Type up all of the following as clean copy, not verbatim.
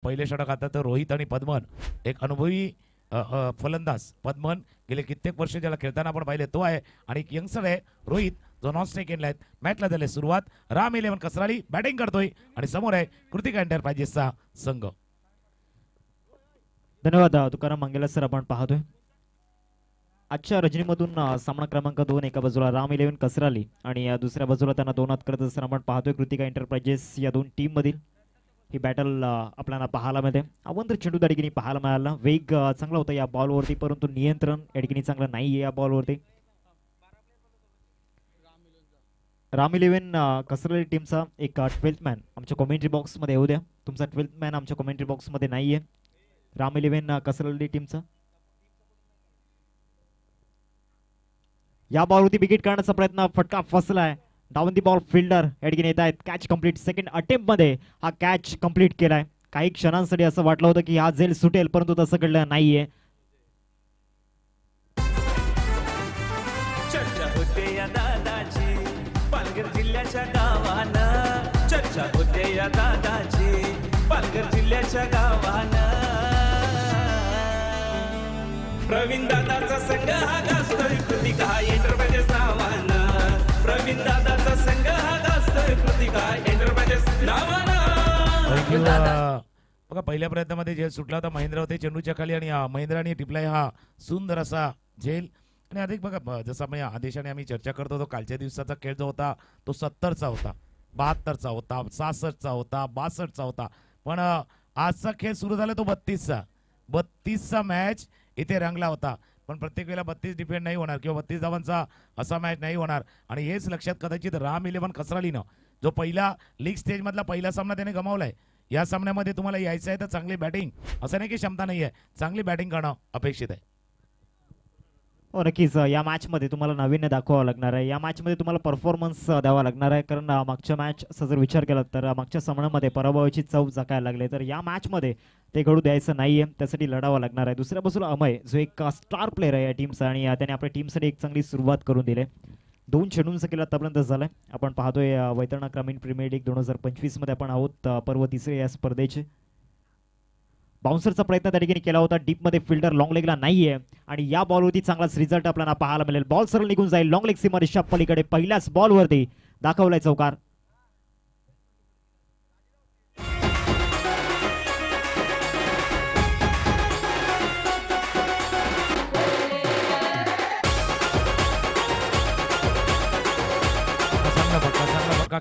पहिले षटक आता तर रोहित आणि पद्मन एक अनुभवी फलंदाज पद्मन गेले कित्येक वर्ष ज्याला खेळताना आपण पाहिले तो आहे आणि एक यंगस्टर आहे रोहित जो नॉन स्ट्राईक एंडला आहेत. मॅचला झाले सुरुवात. राम 11 कसराळी बॅटिंग करतोय आणि समोर आहे कृतिका एंटरप्राइजेसचा संघ. धन्यवाद तुकाराम मंगेला सर. आपण पाहतोय आजच्या रजनीमधून सामना क्रमांक 2 एका बाजूला राम 11 कसराली आणि दुसऱ्या बाजूला त्यांना दोन हात करत असताना आपण पाहतोय कृतिका एंटरप्राइजेस या दोन टीम मधील ही बॅटल आपल्याला पाहायला मिळते. अवंतर चेंडू त्या ठिकाणी पाहायला मिळाला. वेग चांगला होता या बॉलवरती परंतु नियंत्रण या ठिकाणी चांगलं नाही आहे या बॉलवरती. राम 11 कसराली टीमचा एक 12th मॅन आमच्या कॉमेंट्री बॉक्समध्ये येऊ द्या. तुमचा 12th मॅन आमच्या कॉमेंट्री बॉक्समध्ये नाही आहे. राम 11 कसराली टीमचा या बॉलवरती विकेट काढण्याचा प्रयत्न. फटका फसलाय. डाऊन दी बॉल फिल्डर या ठिकाणी येत आहेत. Catch complete. सेकंड अटेम्प्ट मध्ये हा कॅच कंप्लीट केलाय. काही क्षणांसाठी असं वाटलं होतं की हा झेल सुटेल परंतु तसं घडलं नाहीये. चर्चा होते या दादाची पालघर जिल्ह्याच्या गावानं. चर्चा होते या दादाची पालघर जिल्ह्याच्या गावानं. प्रवीण दादाचा संघ हा गाजतोय कृतिका एंटरप्राइजेस नावानं. प्रवीण दादाचा संघ हा गाजतोय कृतिका एंटरप्राइजेस नावानं. बघा पहिल्या प्रयत्नामध्ये झेल सुटला होता. महेंद्र होते चेंडूच्या खाली आणि महेंद्राने टिपलाय हा सुंदर असा झेल. आणि अधिक बघा जसं आम्ही आदेशाने आम्ही चर्चा करत होतो कालच्या दिवसाचा खेळ जो होता तो 70चा होता, 72चा होता, 66चा होता, 62चा होता. पण आजचा खेळ सुरू झाला तो 32चा मॅच इथे रंगला होता. पण प्रत्येक वेळेला 32 डिफेंड नाही होणार किंवा 32 धावांचा असा मॅच नाही होणार. आणि हेच लक्षात कदाचित राम 11 कसरालीनं जो पहिला लीग स्टेज मधला पहिला सामना त्याने गमावलाय. या सामन्यामध्ये तुम्हाला यायचं आहे तर चांगली बॅटिंग असं नाही की क्षमता नाही आहे, चांगली बॅटिंग करणं अपेक्षित आहे. हो नक्कीच. या मॅच मध्ये तुम्हाला नाविन्य दाखवावं लागणार आहे. या मॅच मध्ये तुम्हाला परफॉर्मन्स द्यावा लागणार आहे. कारण मागच्या मॅचचा जर विचार केला तर मागच्या सामन्यामध्ये पराभवाची चव जकायला लागले. तर या मॅच मध्ये ते घडू द्यायचं नाहीये. त्यासाठी लढावं लागणार आहे. दुसऱ्या बाजूला अमय जो एक स्टार प्लेअर आहे या टीमचा आणि त्याने आपल्या टीमसाठी एक चांगली सुरुवात करून दिली. 2 चेंडूंचा केला आतापर्यंत झालाय. आपण पाहतोय वैतरणा ग्रामीण प्रीमियर लीग 2025 मध्ये आपण आहोत. पर्व तिसरे या स्पर्धेचे. बाउन्सरचा प्रयत्न त्या ठिकाणी केला होता. डीप मध्ये फिल्डर लॉंग लेगला नाहीये आणि या बॉलवरती चांगलाच रिझल्ट आपल्याला पाहायला मिळेल. बॉल सरळ निघून जाईल. लॉंग लेग सीमा रेषा पलीकडे पहिल्याच बॉलवरती दाखवलाय चौकार.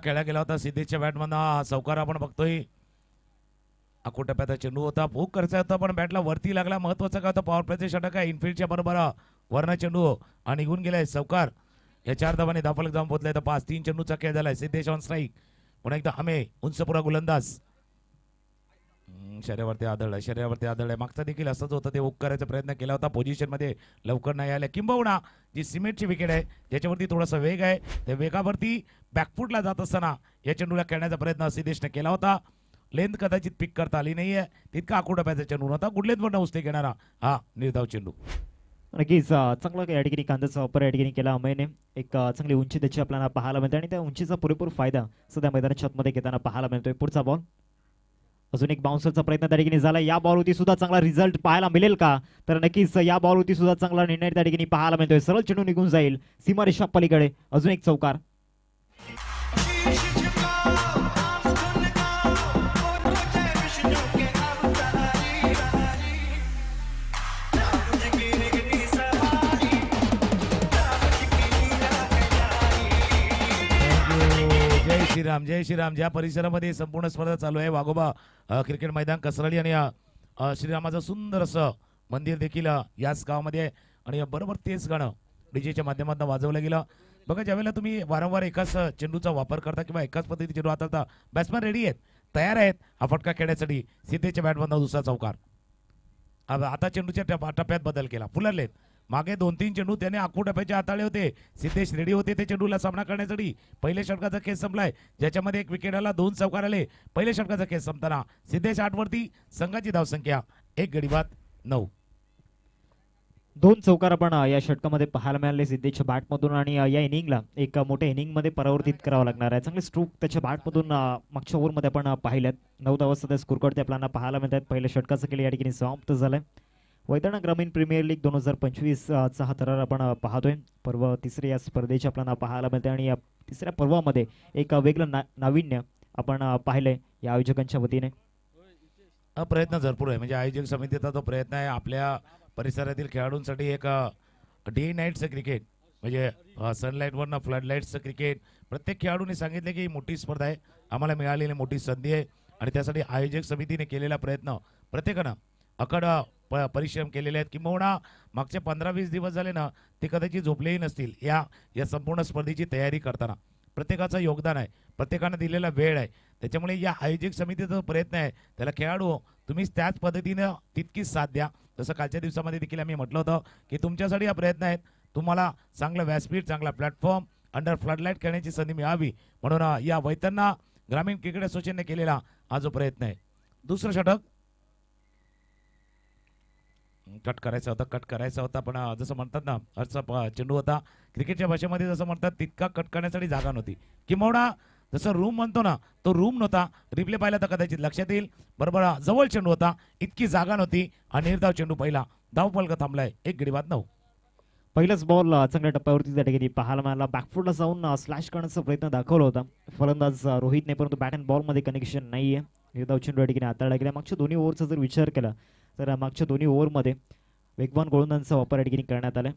खेळला गेला होता सिद्धेशच्या बॅटमधून हा चौकार आपण बघतोय. अकोटप्याचा चेंडू होता. भूक खर्च होता पण बॅटला वरती लागला. महत्वाचं काय होतं पॉवर प्लेचे षटक आहे. इनफिल्डच्या बरोबर वर्ण चेंडू आणि निघून गेलाय चौकार. या 4 धावांनी धावफलक जाऊन पोहोचलाय तर 5-3 चेंडूचा खेळ झालाय. Siddhesh on strike. पुन्हा एकदा अमे उंचपुरा गोलंदाज शरीरावरती आदळलाय. मागचा देखील असंच होतं. ते हुक करायचा प्रयत्न केला होता. पोझिशन मध्ये लवकर नाही आले. किंबहुना जी सिमेंटची विकेट आहे ज्याच्यावरती थोडासा वेग आहे त्या वेगावरती बॅकफुटला जात असताना या चेंडूला खेळण्याचा प्रयत्न सिद्धेशने केला होता. लेंथ कदाचित पिक करता आली नाहीये. तितका आकुटप्याचा चेंडू नव्हता. गुडलेंथवरनं उचले घेणारा हा निर्धाव चेंडू. नक्कीच चांगला या ठिकाणी कांद्याचा वापर या ठिकाणी केला अमयने. एक चांगली उंची त्याची आपल्याला पाहायला मिळते आणि त्या उंचीचा पुरेपूर फायदा सध्या मैदानाच्या छतमध्ये घेताना पाहायला मिळतोय. पुढचा बॉल. अजून एक बाउन्सरचा प्रयत्न त्या ठिकाणी झाला. या बॉलवरती सुद्धा चांगला रिझल्ट पाहायला मिळेल का? तर नक्कीच या बॉलवरती सुद्धा चांगला निर्णय त्या ठिकाणी पाहायला मिळतोय. सरळ चेंडू निघून जाईल सीमारेषा पलीकडे. अजून एक चौकार. जय श्रीराम. ज्या परिसरामध्ये संपूर्ण स्पर्धा चालू आहे वाघोबा क्रिकेट मैदान कसराली आणि श्रीरामाचं सुंदर असं मंदिर देखील याच गावामध्ये आहे. आणि बरोबर तेच गाणं डीजेच्या माध्यमातून वाजवलं गेलं. बघा ज्यावेळेला तुम्ही वारंवार एकाच चेंडूचा वापर करता किंवा एकाच पद्धतीने चेंडू हाताळता बॅट्समॅन रेडी आहेत, तयार आहेत हा फटका खेळण्यासाठी. सिद्धेच्या बॅटमधून दुसरा चौकार. आता चेंडूच्या टप्प्यात बदल केला. फुलरलेत. मागे 2-3 चेंडू त्याने आखूटप्याचे हाताळले होते. सिद्धेश रेडी होते ते चेंडूला सामना करण्यासाठी. पहिल्या षटकाचा खेळ संपलाय ज्याच्यामध्ये 1 विकेट आला, 2 चौकार आले. पहिल्या षटकाचा खेळ संपताना सिद्धेश 8 वरती. संघाची धावसंख्या 1 गडी बाद 9. दोन चौकार आपण या षटकामध्ये पाहायला मिळाले सिद्धेशच्या बॅटमधून आणि या इनिंगला एक मोठ्या इनिंगमध्ये परावर्तित करावं लागणार आहे. चांगले स्ट्रोक त्याच्या बॅटमधून मागच्या ओव्हरमध्ये आपण पाहिल्यात. 9 धावा सध्या स्कोरकडे आपल्याला पाहायला मिळतात. पहिल्या षटकाचं केलं या ठिकाणी समाप्त झालंय. वैतरणा ग्रामीण प्रीमियर लीग 2025 चा हा थरार आपण पाहतोय. पर्व तिसरे या स्पर्धेचे आपल्याला पाहायला मिळते आणि या तिसऱ्या पर्वामध्ये एक वेगळं नाविन्य आपण पाहिलंय या आयोजकांच्या वतीने. प्रयत्न भरपूर आहे, म्हणजे आयोजक समितीचा तो प्रयत्न आहे आपल्या परिसरातील खेळाडूंसाठी एक डे नाईटचं क्रिकेट, म्हणजे सनलाईटवरनं फ्लड लाईट्सचं क्रिकेट. प्रत्येक खेळाडूने सांगितले की मोठी स्पर्धा आहे, आम्हाला मिळालेली मोठी संधी आहे आणि त्यासाठी आयोजक समितीने केलेला प्रयत्न प्रत्येकानं अखंड परिश्रम केलेले आहेत. किंबहुना मागचे 15-20 दिवस झाले ना, ते कदाचित झोपलेही नसतील या संपूर्ण स्पर्धेची तयारी करताना. प्रत्येकाचं योगदान आहे, प्रत्येकानं दिलेला वेळ आहे. त्याच्यामुळे या आयोजक समितीचा प्रयत्न आहे, त्याला खेळाडू तुम्हीच त्याच पद्धतीनं तितकीच साथ द्या. जसं कालच्या दिवसामध्ये देखील आम्ही म्हटलं होतं की तुमच्यासाठी हा प्रयत्न आहे, तुम्हाला चांगलं व्यासपीठ, चांगला प्लॅटफॉर्म, अंडर फ्लडलाईट खेळण्याची संधी मिळावी म्हणून या वैतरणा ग्रामीण क्रिकेट असोसिएशनने केलेला हा जो प्रयत्न आहे. दुसरं षटक कट करायचा होता पण जसं म्हणतात ना, असा चेंडू होता. क्रिकेटच्या भाषेमध्ये जसं म्हणतात तितका कट करण्यासाठी जागा नव्हती, किंबहुना जसं रूम म्हणतो ना, तो रूम नव्हता. रिप्ले पाहिला तर कदाचित लक्षात येईल. बरोबर जवळ चेंडू होता, इतकी जागा नव्हती आणि निर्धाव चेंडू पहिला. धावफलक थांबलाय 1 गडी बाद 9. पहिलाच बॉल चांगल्या टप्प्यावरती त्या ठिकाणी पाहायला मिळाला. बॅकफुटला जाऊन स्लॅश करण्याचा प्रयत्न दाखवला होता फलंदाज रोहितने, परंतु बॅट अँड बॉलमध्ये कनेक्शन नाहीये. निर्धाव चेंडू या ठिकाणी हाताळला गेला. मागच्या दोन्ही ओव्हरचा जर विचार केला तर मागच्या दोन्ही ओव्हरमध्ये वेगवान गोलंदाजांचा वापर या ठिकाणी करण्यात आला.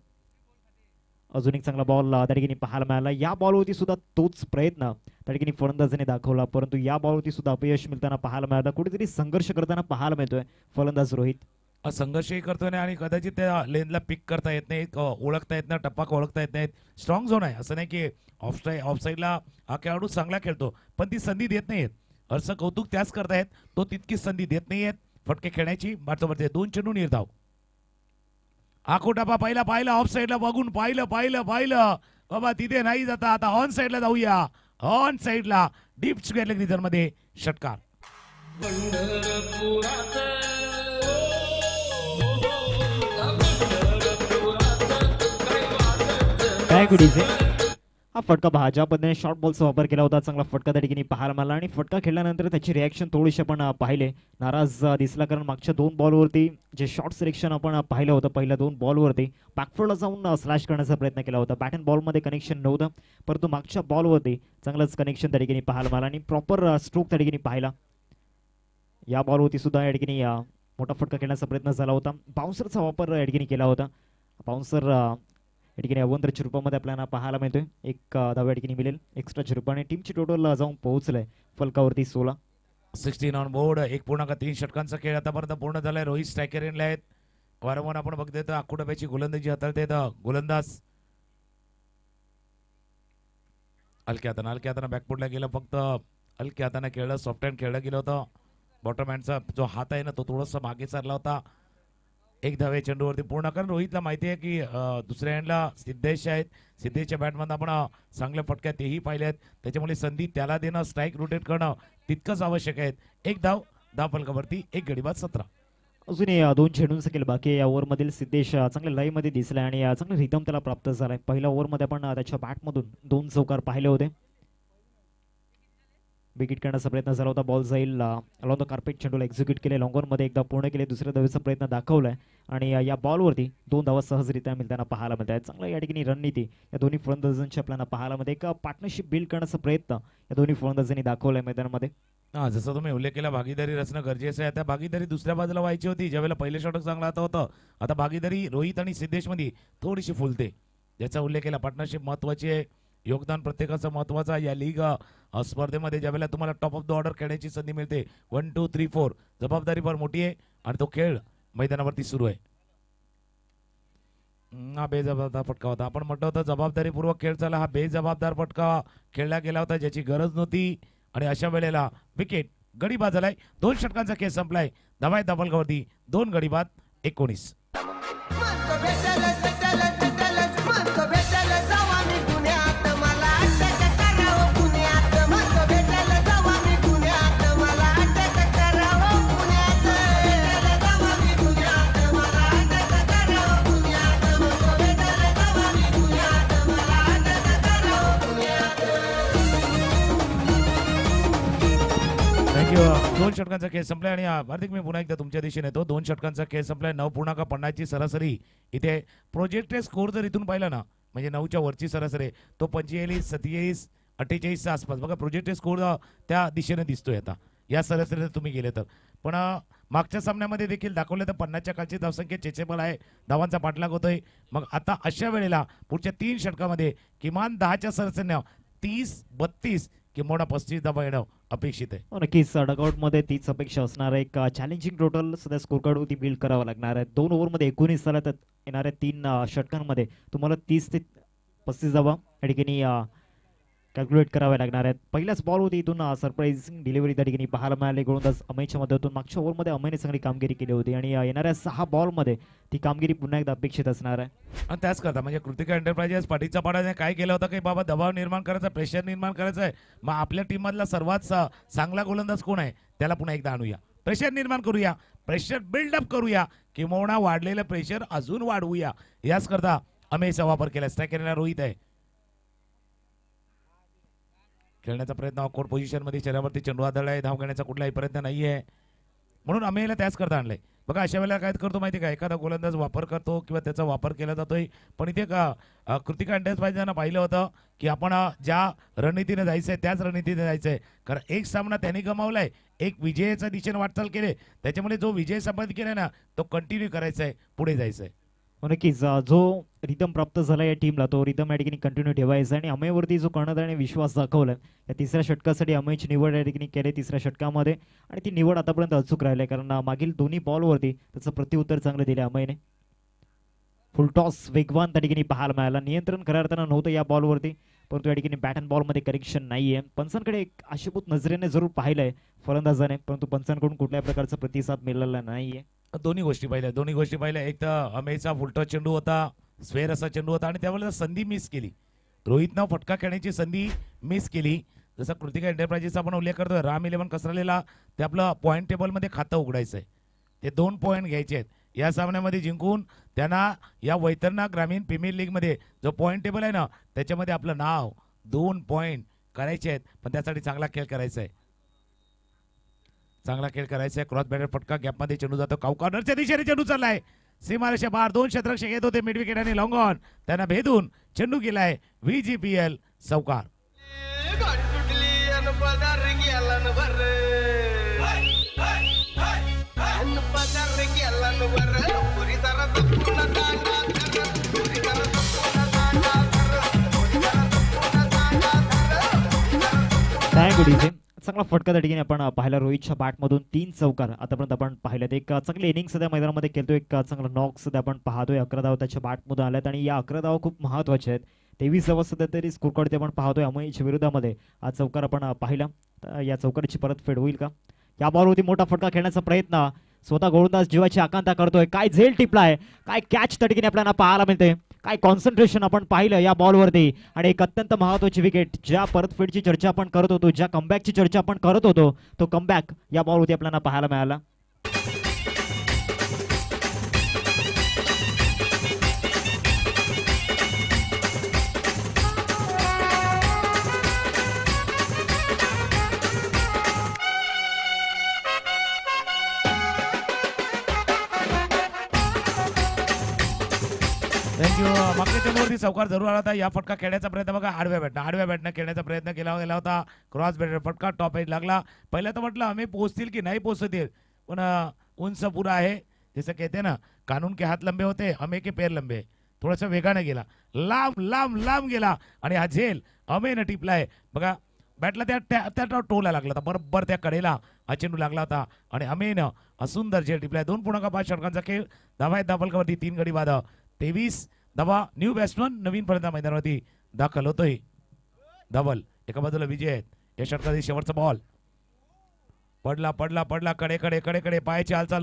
अजून एक चांगला बॉल त्या ठिकाणी पाहायला मिळाला. या बॉलवरती सुद्धा तोच प्रयत्न त्या ठिकाणी फलंदाजाने दाखवला, परंतु या बॉलवरती सुद्धा अपयश मिळताना पाहायला मिळालं. कुठेतरी संघर्ष करताना पाहायला मिळतोय फलंदाज रोहित. संघर्षही करतोय आणि कदाचित त्या लेनला पिक करता येत नाही, ओळखता येत नाही, टप्पा ओळखता येत नाहीत. स्ट्रॉंग झोन आहे, असं नाही की ऑफ साईडला हा खेळाडू चांगला खेळतो पण ती संधी देत नाहीयेत. असं कौतुक त्याच करतायत, तो तितकी संधी देत नाहीयेत फटके खेळण्याची. मारतो 2 चेंडू निर्धाव. आखो टप्पा पाहिला ऑफ साईडला बघून पाहिलं बाबा तिथे नाही जाता, आता ऑन साईडला जाऊया. ऑन साईडला डीप स्क्वेअर लेग मध्ये षटकार. काय गुडीचे हा फटका पहा, ज्या पद्धतीने शॉर्ट बॉलचा वापर केला होता, चांगला फटका त्या ठिकाणी पाहायला मिळाला. आणि फटका खेळल्यानंतर त्याची रिॲक्शन थोडीशी आपण पाहिले, नाराज दिसला. कारण मागच्या 2 बॉलवरती जे शॉर्ट सिलेक्शन आपण पाहिलं होतं, पहिल्या 2 बॉलवरती बॅकफुटला जाऊन स्लॅश करण्याचा प्रयत्न केला होता. बॅट अँड बॉलमध्ये कनेक्शन नव्हतं, परंतु मागच्या बॉलवरती चांगलंच कनेक्शन त्या ठिकाणी पाहायला मिळालं आणि प्रॉपर स्ट्रोक त्या ठिकाणी पाहिला. या बॉलवरती सुद्धा या ठिकाणी मोठा फटका खेळण्याचा प्रयत्न झाला होता. बाउन्सरचा वापर या ठिकाणी केला होता. बाउन्सर या ठिकाणी अवंतरच्या रूपामध्ये आपल्याला पाहायला मिळतोय. 1 धाव या ठिकाणी मिळेल एक्स्ट्राच्या रूपाने. टीमची टोटल जाऊन पोहोचलंय फलकावरती 16. 16 ऑन बोर्ड. 1.3 षटकांचा खेळ आतापर्यंत पूर्ण झालाय. रोहित स्ट्रायकर एंडला आहेत. वारंवार आपण बघतोय तर आकुटब्याची गोलंदाजी हाताळते गोलंदाज हलक्या हाताने बॅकफुटला गेलं, फक्त हलक्या हाताने खेळलं, सॉफ्ट हँड खेळलं गेलं होतं. बॉटम हँडचा जो हात आहे ना, तो थोडासा मागे सरला होता. 1 धावे चेंडूवरती पूर्ण. कारण रोहितला माहिती आहे की दुसऱ्या हँडला सिद्धेश आहेत, सिद्धेशच्या बॅटमध्ये आपण चांगल्या फटक्या तेही पाहिले आहेत. त्याच्यामुळे संधी त्याला देणं, स्ट्राईक रोटेट करणं तितकंच आवश्यक आहे. 1 धाव फलकावरती 1 गडी बाद 17. अजूनही 2 चेंडूंचा केलं बाकी. या ओव्हरमधील सिद्धेश चांगल्या लयमध्ये दिसलाय आणि चांगलं रिदम त्याला प्राप्त झालाय. पहिल्या ओव्हरमध्ये आपण त्याच्या बॅटमधून 2 चौकार पाहिले होते. विकेट करण्याचा प्रयत्न झाला होता. बॉल जाईल अलॉंग द कार्पेट, चेंडूला एक्झिक्यूट केले, लॉंगॉनमध्ये एकदा पूर्ण केले, दुसऱ्या धावेचा प्रयत्न दाखवलाय आणि या बॉलवरती 2 धावा सहजरित्या मिळताना पाहायला मिळत आहेत. चांगला या ठिकाणी रणनीती या दोन्ही फलंदाजांची आपल्याला पाहायला मिळते. एक पार्टनरशिप बिल्ड करण्याचा प्रयत्न या दोन्ही फलंदाजांनी दाखवलाय मैदानामध्ये. जसं तुम्ही उल्लेख केला, भागीदारी रचणं गरजेचं आहे. त्या भागीदारी दुसऱ्या बाजूला व्हायची होती. ज्यावेळेला पहिले षटक चांगला आता होतं, आता भागीदारी रोहित आणि सिद्धेशमध्ये थोडीशी फुलते. ज्याचा उल्लेख केला, पार्टनरशिप महत्वाची आहे, योगदान प्रत्येकाचं महत्वाचं आहे. या लीग स्पर्धेमध्ये ज्यावेळेला तुम्हाला टॉप ऑफ द ऑर्डर खेळण्याची संधी मिळते, 1 2 3 4 जबाबदारी फार मोठी आहे आणि तो खेळ मैदानावरती सुरू आहे. हा बेजबाबदार फटका होता. आपण म्हटलं होतं जबाबदारीपूर्वक खेळ चालला, हा बेजबाबदार फटका खेळला गेला होता, ज्याची गरज नव्हती आणि अशा वेळेला विकेट. गडी बाद झालाय. 2 षटकांचा खेळ संपलाय. धावाय फलकावरती 2 गडी बाद 19. षटकांचा खेळ संपलाय आणि हार्दिक मी पुन्हा एकदा तुमच्या दिशेने येतो. 2 षटकांचा खेळ संपलाय. 9.50 ची सरासरी इथे प्रोजेक्टेड स्कोर जर इथून पाहिला ना, म्हणजे 9च्या वरची सरासरी आहे, तो 45, 27, 48च्या आसपास बघा प्रोजेक्टेड स्कोर त्या दिशेने दिसतोय आता या सरासरीला तुम्ही गेले तर. पण मागच्या सामन्यामध्ये देखील दाखवले तर 50च्या खालची धावसंख्या चेचेबल आहे, धावांचा पाठलाग होतोय. मग आता अशा वेळेला पुढच्या 3 षटकामध्ये किमान 10च्या सरासरीने 30, 32 किंवा 35 धावा येणं अपेक्षित आहे. नक्कीच डगआउट मध्ये तीच अपेक्षा असणार आहे. एक चॅलेंजिंग टोटल सध्या स्कोर कार्ड होती बिल्ड करावं लागणार आहे. 2 ओव्हरमध्ये 19 झाल्या तर येणाऱ्या 3 षटकांमध्ये तुम्हाला 30 ते 35 धावा या ठिकाणी कॅल्क्युलेट करावे लागणार आहेत. पहिल्याच बॉल होती इथून सरप्राइझिंग डिलिव्हरी त्या ठिकाणी पाहायला मिळाली गोलंदाज अमयच्या मदतीतून. मागच्या ओव्हरमध्ये अमयने चांगली कामगिरी केली होती आणि येणाऱ्या 6 बॉलमध्ये ती कामगिरी पुन्हा एकदा अपेक्षित असणार आहे. आणि त्याच करता म्हणजे कृतिका एंटरप्राइजेस पाठीचा पाडाने काय केलं होतं की बाबा दबाव निर्माण करायचा, प्रेशर निर्माण करायचं आहे. मग आपल्या टीम मधला सर्वात चांगला गोलंदाज कोण आहे त्याला पुन्हा एकदा आणूया, प्रेशर निर्माण करूया, प्रेशर बिल्डअप करूया, किंवा वाढलेलं प्रेशर अजून वाढवूया. याच करता अमेयचा वापर केला. स्ट्राईक करणारा रोहित आहे. खेळण्याचा प्रयत्न ऑकवर्ड पोझिशन मध्ये शरीरावरती चेंडू आदळलाय. धाव घेण्याचा कुठलाही प्रयत्न नाहीये, म्हणून अमेयला त्याच करता आणलंय. बघा अशा वेळेला काय करतो माहिती का, एखादा गोलंदाज वापर करतो किंवा त्याचा वापर केला जातोय. पण इथे कृतिका एंटरप्राइजेसनं पाहिलं होतं की आपण ज्या रणनीतीने जायचंय त्याच रणनीतीने जायचंय. कारण एक सामना त्यांनी गमावलाय, एक विजयाच्या दिशेने वाटचाल केली. त्याच्यामुळे जो विजय संपादित केलाय ना तो कंटिन्यू करायचा आहे, पुढे जायचंय. नक्कीच जो रिदम प्राप्त झाला या टीमला तो रिदम या ठिकाणी कंटिन्यू ठेवायचा आणि अमयवरती जो कर्णधाराने विश्वास दाखवला या 3ऱ्या षटकासाठी अमयची निवड या ठिकाणी केली 3ऱ्या षटकामध्ये आणि ती निवड आतापर्यंत अचूक राहिली कारण मागील दोन्ही बॉलवरती त्याचं प्रत्युत्तर चांगलं दिलं अमयने. फुल टॉस वेगवान त्या ठिकाणी पाहायला मिळाला. नियंत्रण खऱ्या अर्थानं नव्हतं या बॉलवरती, परंतु या ठिकाणी बॅट अँड बॉलमध्ये करेक्शन नाहीये. पंचांकडे एक आशेभूत नजरेने जरूर पाहिलंय फलंदाजाने, परंतु पंचांकडून कुठल्याही प्रकारचा प्रतिसाद मिळालेला नाहीये. दोन्ही गोष्टी पाहिल्या. एक तर अमेयचा फुलटॉस चेंडू होता, स्वेर असा चेंडू होता आणि त्यावेळेला संधी मिस केली. रोहितनं फटका खेळण्याची संधी मिस केली. जसं कृतिका एंटरप्राइजेसचा आपण उल्लेख करतोय, राम 11 कसरलेला ते आपलं पॉईंट टेबलमध्ये खातं उघडायचं आहे. ते 2 पॉईंट घ्यायचे आहेत. या सामन्यामध्ये जिंकून त्यांना या वैतरणा ग्रामीण प्रीमियर लीगमध्ये जो पॉईंट टेबल आहे ना त्याच्यामध्ये आपलं नाव 2 पॉईंट करायचे आहेत. पण त्यासाठी चांगला खेळ करायचा आहे. क्रॉस बॅटर फटका गॅपमध्ये चेंडू जातो. कॉर्नरच्या दिशेने चेंडू चाललाय. सीमारेषा बाहेर 2 क्षेत्ररक्षक येत होते. मिड विकेट आणि लॉंग ऑन त्यांना भेदून चेंडू गेलाय. VGPL चौकार. चांगला फटका त्या ठिकाणी आपण पाहिला रोहितच्या बॅटमधून 3 चौकार आतापर्यंत आपण पाहिल्यात. एक चांगली इनिंग सध्या मैदानामध्ये खेळतो. एक चांगला नॉक सध्या आपण पाहतोय. 11 धावा त्याच्या बॅटमधून आल्यात आणि या 11 धावा खूप महत्वाच्या आहेत. 23 धावा सध्या तरी स्कोर कार्ड आपण पाहतोय. अमयच्या विरोधामध्ये हा चौकार आपण पाहिला. या चौकाराची परतफेड होईल का? या बॉलवरती मोठा फटका खेळण्याचा प्रयत्न स्वतः गोलंदाज जीवाची आकांक्षा करतोय. काय झेल टिपलाय, काय कॅच त्या ठिकाणी आपल्याला पाहायला मिळते, काय कॉन्सन्ट्रेशन आपण पाहिलं या बॉलवरती. आणि एक अत्यंत महत्वाची विकेट, ज्या परतफेडची चर्चा आपण करत होतो, ज्या कमबॅकची चर्चा आपण करत होतो, तो कमबॅक या बॉलवरती आपल्याला पाहायला मिळाला. थँक्यू. मागच्या चेंडूवरती चौकार जरूर आला होता. या फटका खेळण्याचा प्रयत्न बघा आडव्या बॅटनं खेळण्याचा प्रयत्न केला होता. क्रॉस बॅटर फटका टॉप एज लागला. पहिला तर म्हटलं आम्ही पोहोचतील की नाही पोहोचतील, पण उंच पुरा आहे. जसं कहते ना कानून के हात लंबे होते, अमे के पैर लंबे. थोडासा वेगाने गेला, लांब गेला आणि हा झेल अमेनं टिपलाय. बघा बॅटला त्या टोला लागला होता, बरोबर त्या कडेला हा चेंडू लागला होता आणि अमेनं सुंदर झेल टिपलाय. 2.5 षटकांचा खेळ. धावा आहेत दाबलकावरती 3 गडी बाद. 23 धावा. न्यू बॅट्समन नवीन फलंदाज मैदानावरती दाखल होतोय. धवल एका बाजूला विजय आहेत. या षटकातील शेवटचा बॉल पडला कडे. पायाची हालचाल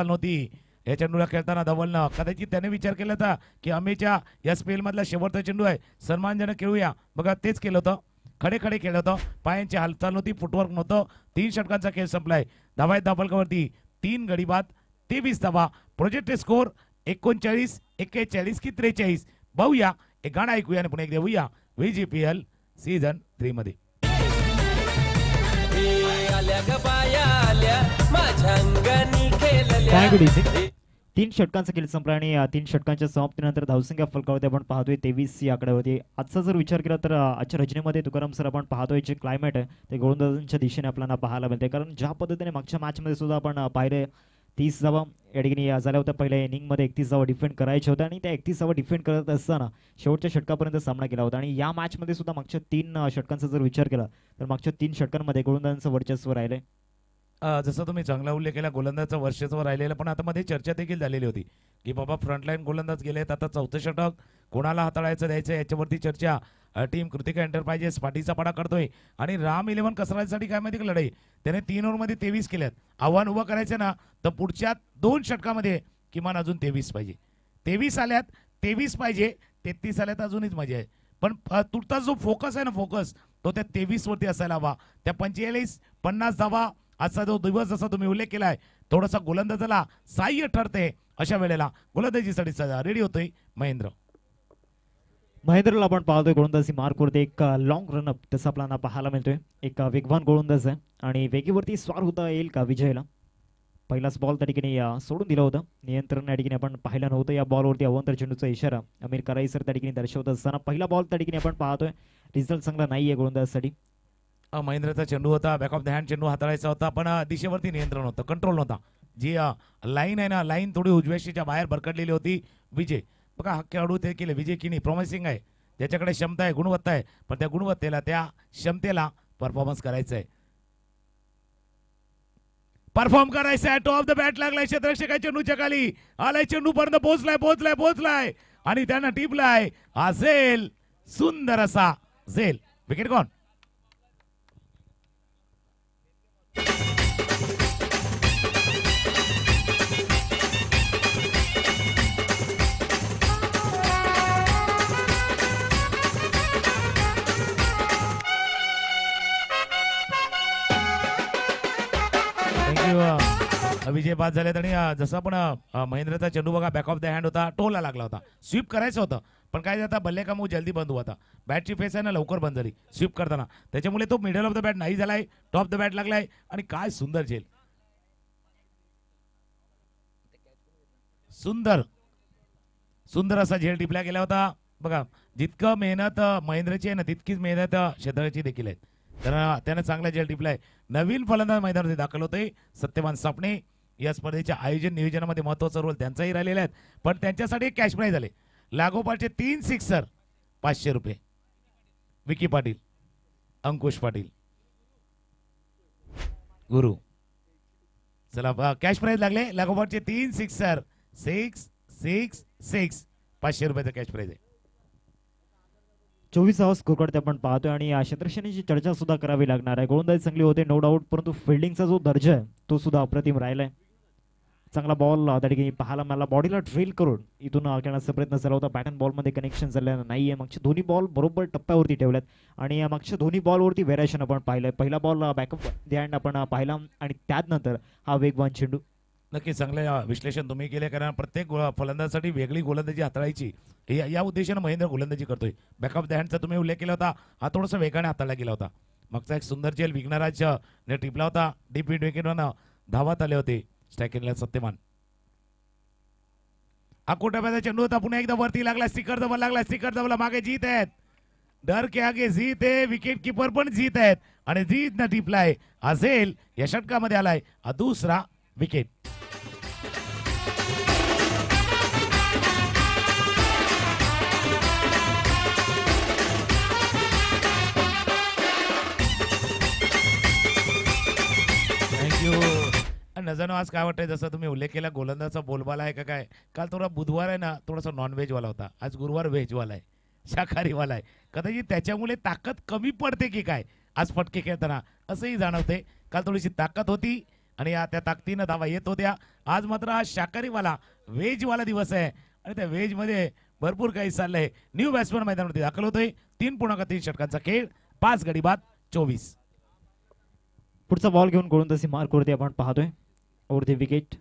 नव्हती. या चेंडूला खेळताना धवलनं कदाचित त्याने विचार केला होता की अमेच्या या स्पेल मधला शेवटचा चेंडू आहे, सन्मानजनक खेळूया. बघा तेच केलं होतं. खडे खेळलं होतं. पायांची हालचाल नव्हती, फुटवर्क नव्हतं. 3 षटकांचा खेळ संपलाय. धावा आहेत दाबलकावरती 3 गडी बाद. 23 धावा. प्रोजेक्टेड स्कोर 39, 41 की 43. बघूया एक गाणं ऐकूया आणि पुन्हा एकदा येऊया VGPL सीझन 3 मध्ये. आल्या ग बाया आल्या माझ्या अंगानी खेळल्या काय गुड इव्हनिंग. 3 षटकांचा खेळ संपला आणि 3 षटकांच्या समाप्तीनंतर धावसंख्या फलकावरती आपण पाहतोय 23 या आकड्यावरती. आजचा जर विचार केला तर आजच्या रचनेमध्ये तुकाराम सर आपण पाहतोय जे क्लायमेट आहे ते गोलंदाजांच्या दिशेने आपल्याला पाहायला मिळते. कारण ज्या पद्धतीने मागच्या मॅचमध्ये सुद्धा आपण पाहिले 30 धावा या ठिकाणी झाल्या होत्या पहिल्या इनिंगमध्ये, 31 धावा डिफेंड करायच्या होत्या आणि त्या 31 धावा डिफेंड करत असताना शेवटच्या षटकापर्यंत सामना केला होता. आणि या मॅचमध्ये सुद्धा मागच्या 3 षटकांचा जर विचार केला तर मागच्या 3 षटकांमध्ये गोलंदाजांचं वर्चस्व राहिलंय. जसं तुम्ही चांगला उल्लेख केला गोलंदाजचं वर्चस्व राहिलेलं, पण आता मध्ये चर्चा देखील झालेली होती की बाबा फ्रंटलाईन गोलंदाज गेलेत, आता चौथं षटक कोणाला हाताळायचं द्यायचं याच्यावरती चर्चा. टीम कृतिका एंटरप्राइजेस पाठीचा पाडा करतोय आणि राम 11 कसरासाठी काय माहिती का लढाई, त्याने 3 ओव्हरमध्ये 23 केल्यात. आव्हान उभं करायचं ना तर पुढच्या 2 षटकामध्ये किमान अजून 23 पाहिजे. 23 आल्यात, 23 पाहिजे, 33 आल्यात अजूनच मजा आहे. पण तुटता जो फोकस आहे ना, फोकस तो त्या 23 वरती असायला हवा. त्या 45 50 धावा आजचा जो दिवस जसा तुम्ही उल्लेख केलाय थोडासा गोलंदाजाला सहाय्य ठरते. अशा वेळेला गोलंदाजीसाठी रेडी होतोय महेंद्र. महेंद्रला आपण पाहतोय गोलंदाजी मार्कवरती एक लॉंग रनअप तसं आपल्याला पाहायला मिळतोय. एक वेगवान गोलंदाज आहे आणि वेगेवरती स्वार होता येईल का विजयला. पहिलाच बॉल त्या ठिकाणी सोडून दिलं होतं, नियंत्रण या ठिकाणी आपण पाहिलं नव्हतं. या बॉलवरती अवंतर चेंडूचा इशारा अमीर कराई सर त्या ठिकाणी दर्शवत असताना पहिला बॉल त्या ठिकाणी आपण पाहतोय रिझल्ट चांगला नाही आहे गोलंदाजसाठी. महेंद्रचा चेंडू होता, बॅक ऑफ द हँड चेंडू हाताळायचा होता, पण दिशेवरती नियंत्रण होतं, कंट्रोल नव्हता. जी लाईन आहे ना, लाईन थोडी उजव्याशीच्या बाहेर भरकटलेली होती. विजय बघा हा खेळाडू ते केले विजय किनी प्रॉमिसिंग आहे, ज्याच्याकडे क्षमता आहे, गुणवत्ता आहे, पण त्या गुणवत्तेला त्या क्षमतेला परफॉर्मन्स करायचं आहे, परफॉर्म करायचं आहे. टॉप द बॅट लागलाय क्षेत्ररक्षक चेंडूच्या खाली आलाय, चेंडू पर्यंत पोहोचलाय आणि त्यांना टिपलाय. हा झेल, सुंदर असा झेल, विकेट गॉन. विजय बाद झालेत आणि जसं आपण महेंद्रचा चेंडू बघा बॅक ऑफ द हँड होता, टोला लागला होता, स्वीप करायचं होतं, पण काय जाता बल्ले का मूव जल्दी बंद हुआ था. बॅटची फेस आहे ना लवकर बंद झाली स्वीप करताना, त्याच्यामुळे तो मिडल ऑफ द बॅट नाही झालाय, टॉप द बॅट लागलाय. आणि काय सुंदर झेल, सुंदर सुंदर असा झेल टिपला गेला होता. बघा जितकं मेहनत महेंद्रची आहे ना तितकीच मेहनत क्षेत्राची देखील आहे. तर त्यानं चांगला झेल टिपलाय. नवीन फलंदाज मैदानामध्ये दाखल होते सत्यवान सापणे. या स्पर्धेच्या आयोजन नियोजनामध्ये महत्वाचा रोल त्यांचाही राहिलेला आहे, पण त्यांच्यासाठी एक कॅश प्राइज झाले. लागोपाठचे 3 सिक्सर 500 रुपये. विकी पाटील, अंकुश पाटील, गुरु. चला कॅश प्राइज लागले, लागोपाठचे 3 सिक्सर 666 500 रुपयाचा कॅश प्राइज आहे. 24 स्कोरकडे आपण पाहतोय आणि क्षेत्ररक्षणाची चर्चा सुद्धा करावी लागणार आहे. गोलंदाजी चांगली होते नो डाऊट, परंतु फिल्डिंगचा जो दर्जा आहे तो सुद्धा अप्रतिम राहिलाय. चांगला बॉल त्या ठिकाणी पाहायला मला बॉडीला ड्रिल करून इथून खेळण्याचा प्रयत्न झाला होता. बॅट अँड बॉलमध्ये कनेक्शन झालेलं नाहीये. मागचे दोन्ही बॉल बरोबर टप्प्यावरती ठेवल्यात आणि मागच्या दोन्ही बॉलवरती व्हेरिएशन आपण पाहिलंय. पहिला बॉल बॅकअप द हँड आपण पाहिला आणि त्यानंतर हा वेगवान चेंडू. नक्की चांगले विश्लेषण तुम्ही केले, कारण प्रत्येक फलंदाजासाठी वेगळी गोलंदाजी हाताळायची या उद्देशाने महेंद्र गोलंदाजी करतोय. बॅक ऑफ द हँडचा तुम्ही उल्लेख केला होता, हा थोडासा वेगाने हाताळला गेला होता. मागचा एक सुंदर झेल विघ्नराज ने टिपला होता. डीप मिड विकेटवर धावात आले होते स्ट्रायकिंगला सत्यमान. अकोटाब्याचा चेंडू होता, पुन्हा एकदा वरती लागला, स्टिकर डबल लागला, स्टिकर डबल मागे जीत आहेत, डर के आगे जीत आहे. विकेट किपर पण जीत आहेत आणि जीत न टिपलाय असेल या षटकामध्ये आलाय हा दुसरा विकेट. नजर आज काय वाटतंय, जसं तुम्ही उल्लेख केला गोलंदाजचा बोलबाला आहे का काय. काल थोडा बुधवार आहे ना थोडासा नॉनव्हेजवाला होता, आज गुरुवार व्हेजवाला आहे, शाकाहारीवाला आहे. कदाचित त्याच्यामुळे ताकद कमी पडते की काय आज फटके खेळताना असंही जाणवते. काल थोडीशी ताकद होती आणि त्या ताकदीनं धावा येत होत्या. आज मात्र हा शाकाहारीवाला व्हेजवाला दिवस आहे आणि त्या व्हेजमध्ये भरपूर काही चाललंय. न्यू बॅट्समन मैदानावरती दाखल होतोय. 3.3 षटकांचा खेळ, 5 गडी बाद 24. पुढचा बॉल घेऊन गोलंदाजी मार्कवरती आपण पाहतोय ओव्हर द विकेट.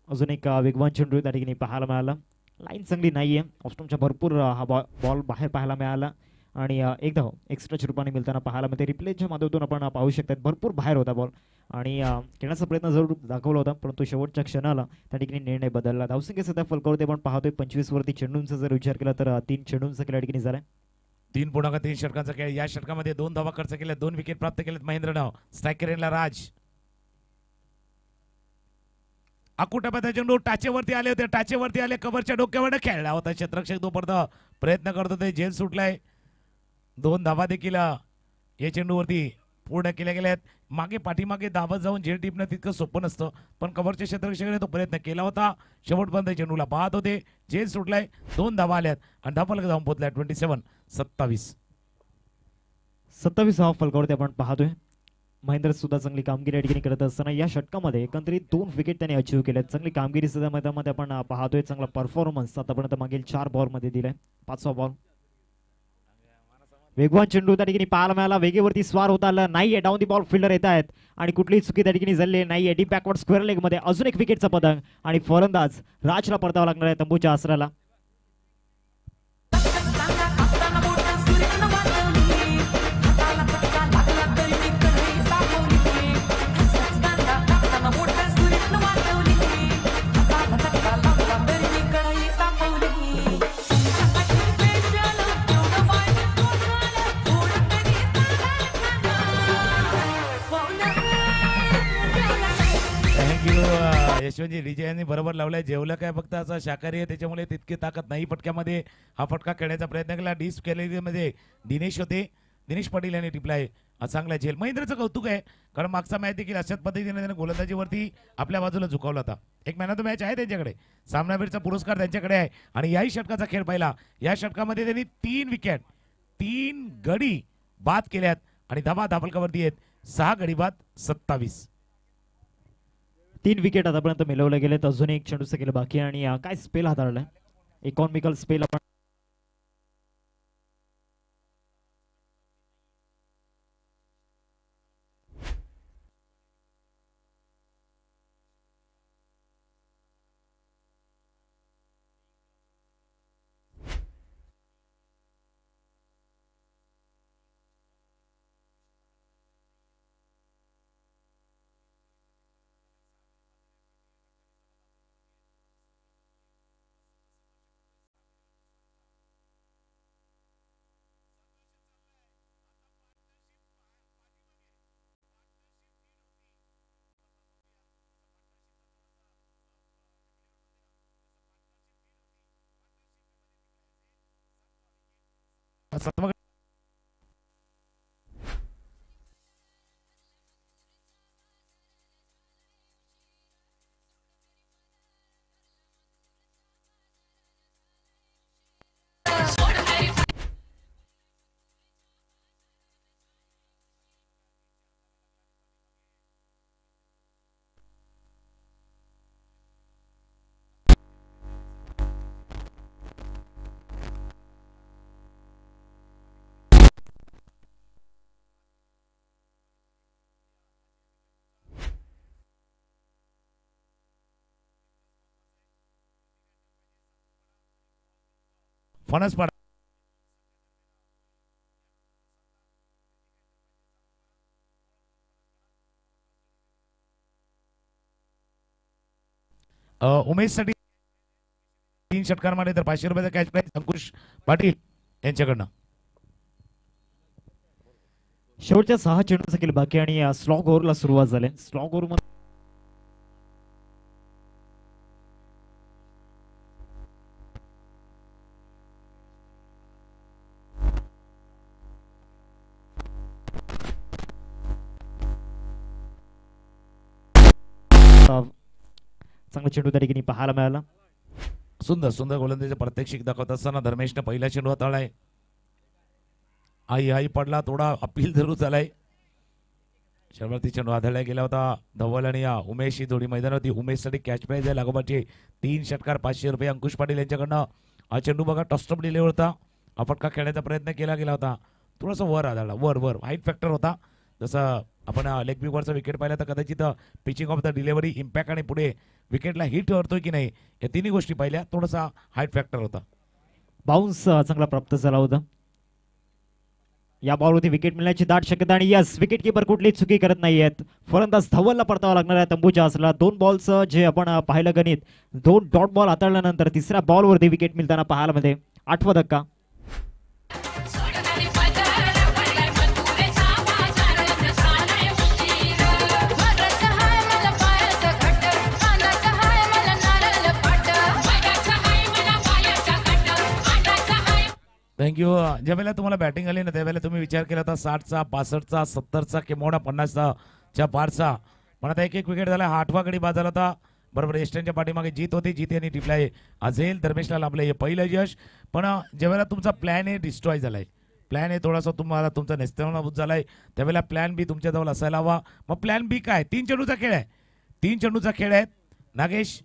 अजून एक वेगवान चेंडू त्या ठिकाणी पाहायला मिळाला. लाईन चांगली नाहीये ऑस्ट्रोमच्या, भरपूर हा बॉल बाहेर पाहायला मिळाला आणि एक धाव एक्स्ट्राच्या रूपाने मिळताना पाहायला मिळते. रिप्लेच्या माध्यमातून आपण पाहू शकतात भरपूर बाहेर होता बॉल आणि खेळण्याचा प्रयत्न जरूर दाखवला होता, परंतु शेवटच्या क्षणाला त्या ठिकाणी निर्णय बदलला. धावसंख्या सध्या फलकावरती आपण पाहतोय 25 वरती चेंडूंचा जर विचार केला तर 3 चेंडूंचा खेळ या ठिकाणी झालाय. 3.3 षटकांचा खेळ. या षटकामध्ये 2 धावा खर्च केल्या, 2 विकेट प्राप्त केलेत महेंद्रनं. स्ट्रायकर एंडला राज. अकुटपा चेंडू टाचेवरती आले होते, टाचेवरती आले, कव्हरच्या डोक्यावर खेळला होता क्षेत्ररक्षक. तोपर्यंत प्रयत्न करत होते, झेल सुटलाय. 2 धावा देखील या चेंडूवरती पूर्ण केल्या गेल्यात. मागे पाठीमागे धावत जाऊन झेल टिपणं तितकं सोपं नसतं, पण कव्हरच्या क्षेत्ररक्षकाने तो प्रयत्न केला होता. शेवटपर्यंत चेंडूला पाहत होते, झेल सुटलाय. 2 धावा आल्यात आणि धावफलक जाऊन पोहोचलाय 27-27. 27 फलकावरती आपण पाहतोय. महेंद्र सुद्धा चांगली कामगिरी या ठिकाणी करत असताना या षटकामध्ये एकंदरीत 2 विकेट त्याने अचीव्ह केल्यात. चांगली कामगिरी सुद्धा मैदानामध्ये आपण पाहतोय. चांगला परफॉर्मन्स आतापर्यंत मागील 4 बॉलमध्ये दिलाय. 5वा बॉल वेगवान चेंडू त्या ठिकाणी पाहायला मिळाला. वेगेवरती स्वार होता आला नाहीये. डाऊन दी बॉल फिल्डर येत आहेत आणि कुठलीही चुकी त्या ठिकाणी झाली नाहीये. डीप बॅकवर्ड स्क्वेअर लेग मध्ये अजून एक विकेटचा पतंग आणि फलंदाज राजला परतावा लागणार आहे तंबूच्या आसराला. यशवंतजी डीजे यांनी बरोबर लावलाय. जेवलं काय फक्त असं शाकाहारी आहे त्याच्यामुळे तितकी ताकद नाही फटक्यामध्ये. हा फटका खेळण्याचा प्रयत्न केला. डिस गॅलरीमध्ये दिनेश होते, दिनेश पाटील यांनी टिपलाय. चांगला झेल. महेंद्रचं कौतुक आहे, कारण मागचा मॅच देखील अशाच पद्धतीने त्याने गोलंदाजीवरती आपल्या बाजूला झुकवला होता. एक मॅन ऑफ द मॅच आहे त्यांच्याकडे, सामनावीरचा पुरस्कार त्यांच्याकडे आहे. आणि याही षटकाचा खेळ पाहिला. या षटकामध्ये त्यांनी 3 विकेट 3 गडी बाद केल्यात आणि धावा धावफलकावरती आहेत 6 गडी बाद 27. 3 विकेट आतापर्यंत मिळवले गेलेत. अजून एक चेंडूचं केलं बाकी आणि काय स्पेल हाताळलाय. इकॉनॉमिकल स्पेल आपण फणस पाडा. उमेशसाठी 3 षटकांमध्ये तर 500 रुपयाचा कॅश प्राइज अंकुश पाटील यांच्याकडनं. शेवटच्या 6 चेंडूचं केलं बाकी आणि स्लॉग ओव्हरला सुरुवात झाली. स्लॉग ओव्हर मध्ये चांगला चेंडू त्या ठिकाणी पाहायला मिळाला. सुंदर सुंदर गोलंदाजी प्रात्यक्षिक दाखवत असताना धर्मेशने पहिला चेंडू हाताळलाय. आई पडला, थोडा अपील जरूर झालाय. शेवटची चेंडू हाताळला गेला होता. धवल आणि उमेश ही जोडी मैदान होती. उमेशसाठी कॅच प्राइज आहे लागोपाठचे 3 षटकार 500 रुपये अंकुश पाटील यांच्याकडनं. हा चेंडू बघा टॉस्टअप डिले होता. हा फटका खेळण्याचा प्रयत्न केला गेला होता. थोडासा वर आदळला, वर हाईट फॅक्टर होता. जसं आपण लेग बिगवरचा विकेट पाहिला तर कदाचित pitching of the delivery, impact आणि पुढे विकेटला हिट होतोय की नाही या तिन्ही गोष्टी पाहिल्या. थोडासा हाईट फॅक्टर होता. बाउन्स चांगला प्राप्त झाला होता. या बॉलवरती विकेट मिळण्याची दाट शक्यता आणि यस विकेट किपर कुठली चुकी करत नाहीयेत. फलंदाज धवलला परतावा लागणार आहे तंबूच्या असला 2 बॉलचं जे आपण पाहिलं गणित 2 डॉट बॉल हाताळल्यानंतर तिसऱ्या बॉलवरती विकेट मिळताना पाहायला मध्ये 8वा धक्का. थँक्यू. ज्या वेळेला तुम्हाला बॅटिंग आली ना त्यावेळेला तुम्ही विचार केला होता 60चा 65चा 70चा किंवा 50च्या पारचा. पण आता एक विकेट झाला. 8वा गडी बाद झाला होता. बरोबर एस्टर्नच्या पाठीमागे जीत होती. जीत यांनी टिपलाय. अझेल धर्मेशला लाभलं हे पहिलं यश. पण ज्यावेळेला तुमचा प्लॅन ए डिस्ट्रॉय झालाय, प्लॅन ए थोडासा तुम्हाला तुमचा नेस्तनाभूत झालाय, त्यावेळेला प्लॅन बी तुमच्याजवळ असायला हवा. मग प्लॅन बी काय? 3 चेंडूचा खेळ आहे. 3 चेंडूचा खेळ आहे. नागेश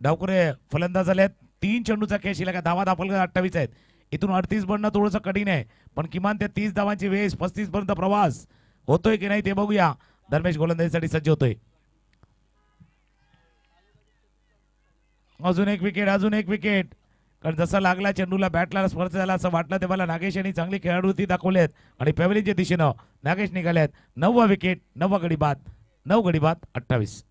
डावकुरे फलंदाज झाले आहेत. 3 चेंडूचा खेळ. शिल्लक धावा दाखल 28 आहेत. इथून 38 बनणं थोडंसं कठीण आहे. पण किमान त्या 30 धावांची वेस 35 पर्यंत प्रवास होतोय की नाही ते बघूया. धर्मेश गोलंदाजीसाठी सज्ज होतोय. अजून एक विकेट, अजून एक विकेट. कारण जसा लागला चेंडूला बॅटला स्पर्श झाला असं वाटलं तेव्हा नागेश यांनी चांगली खेळाडूती दाखवली आहेत आणि पॅव्हलियनच्या दिशेनं नागेश निघाले आहेत. 9वा विकेट, 9वा गडी बाद, 9 गडी बाद 28.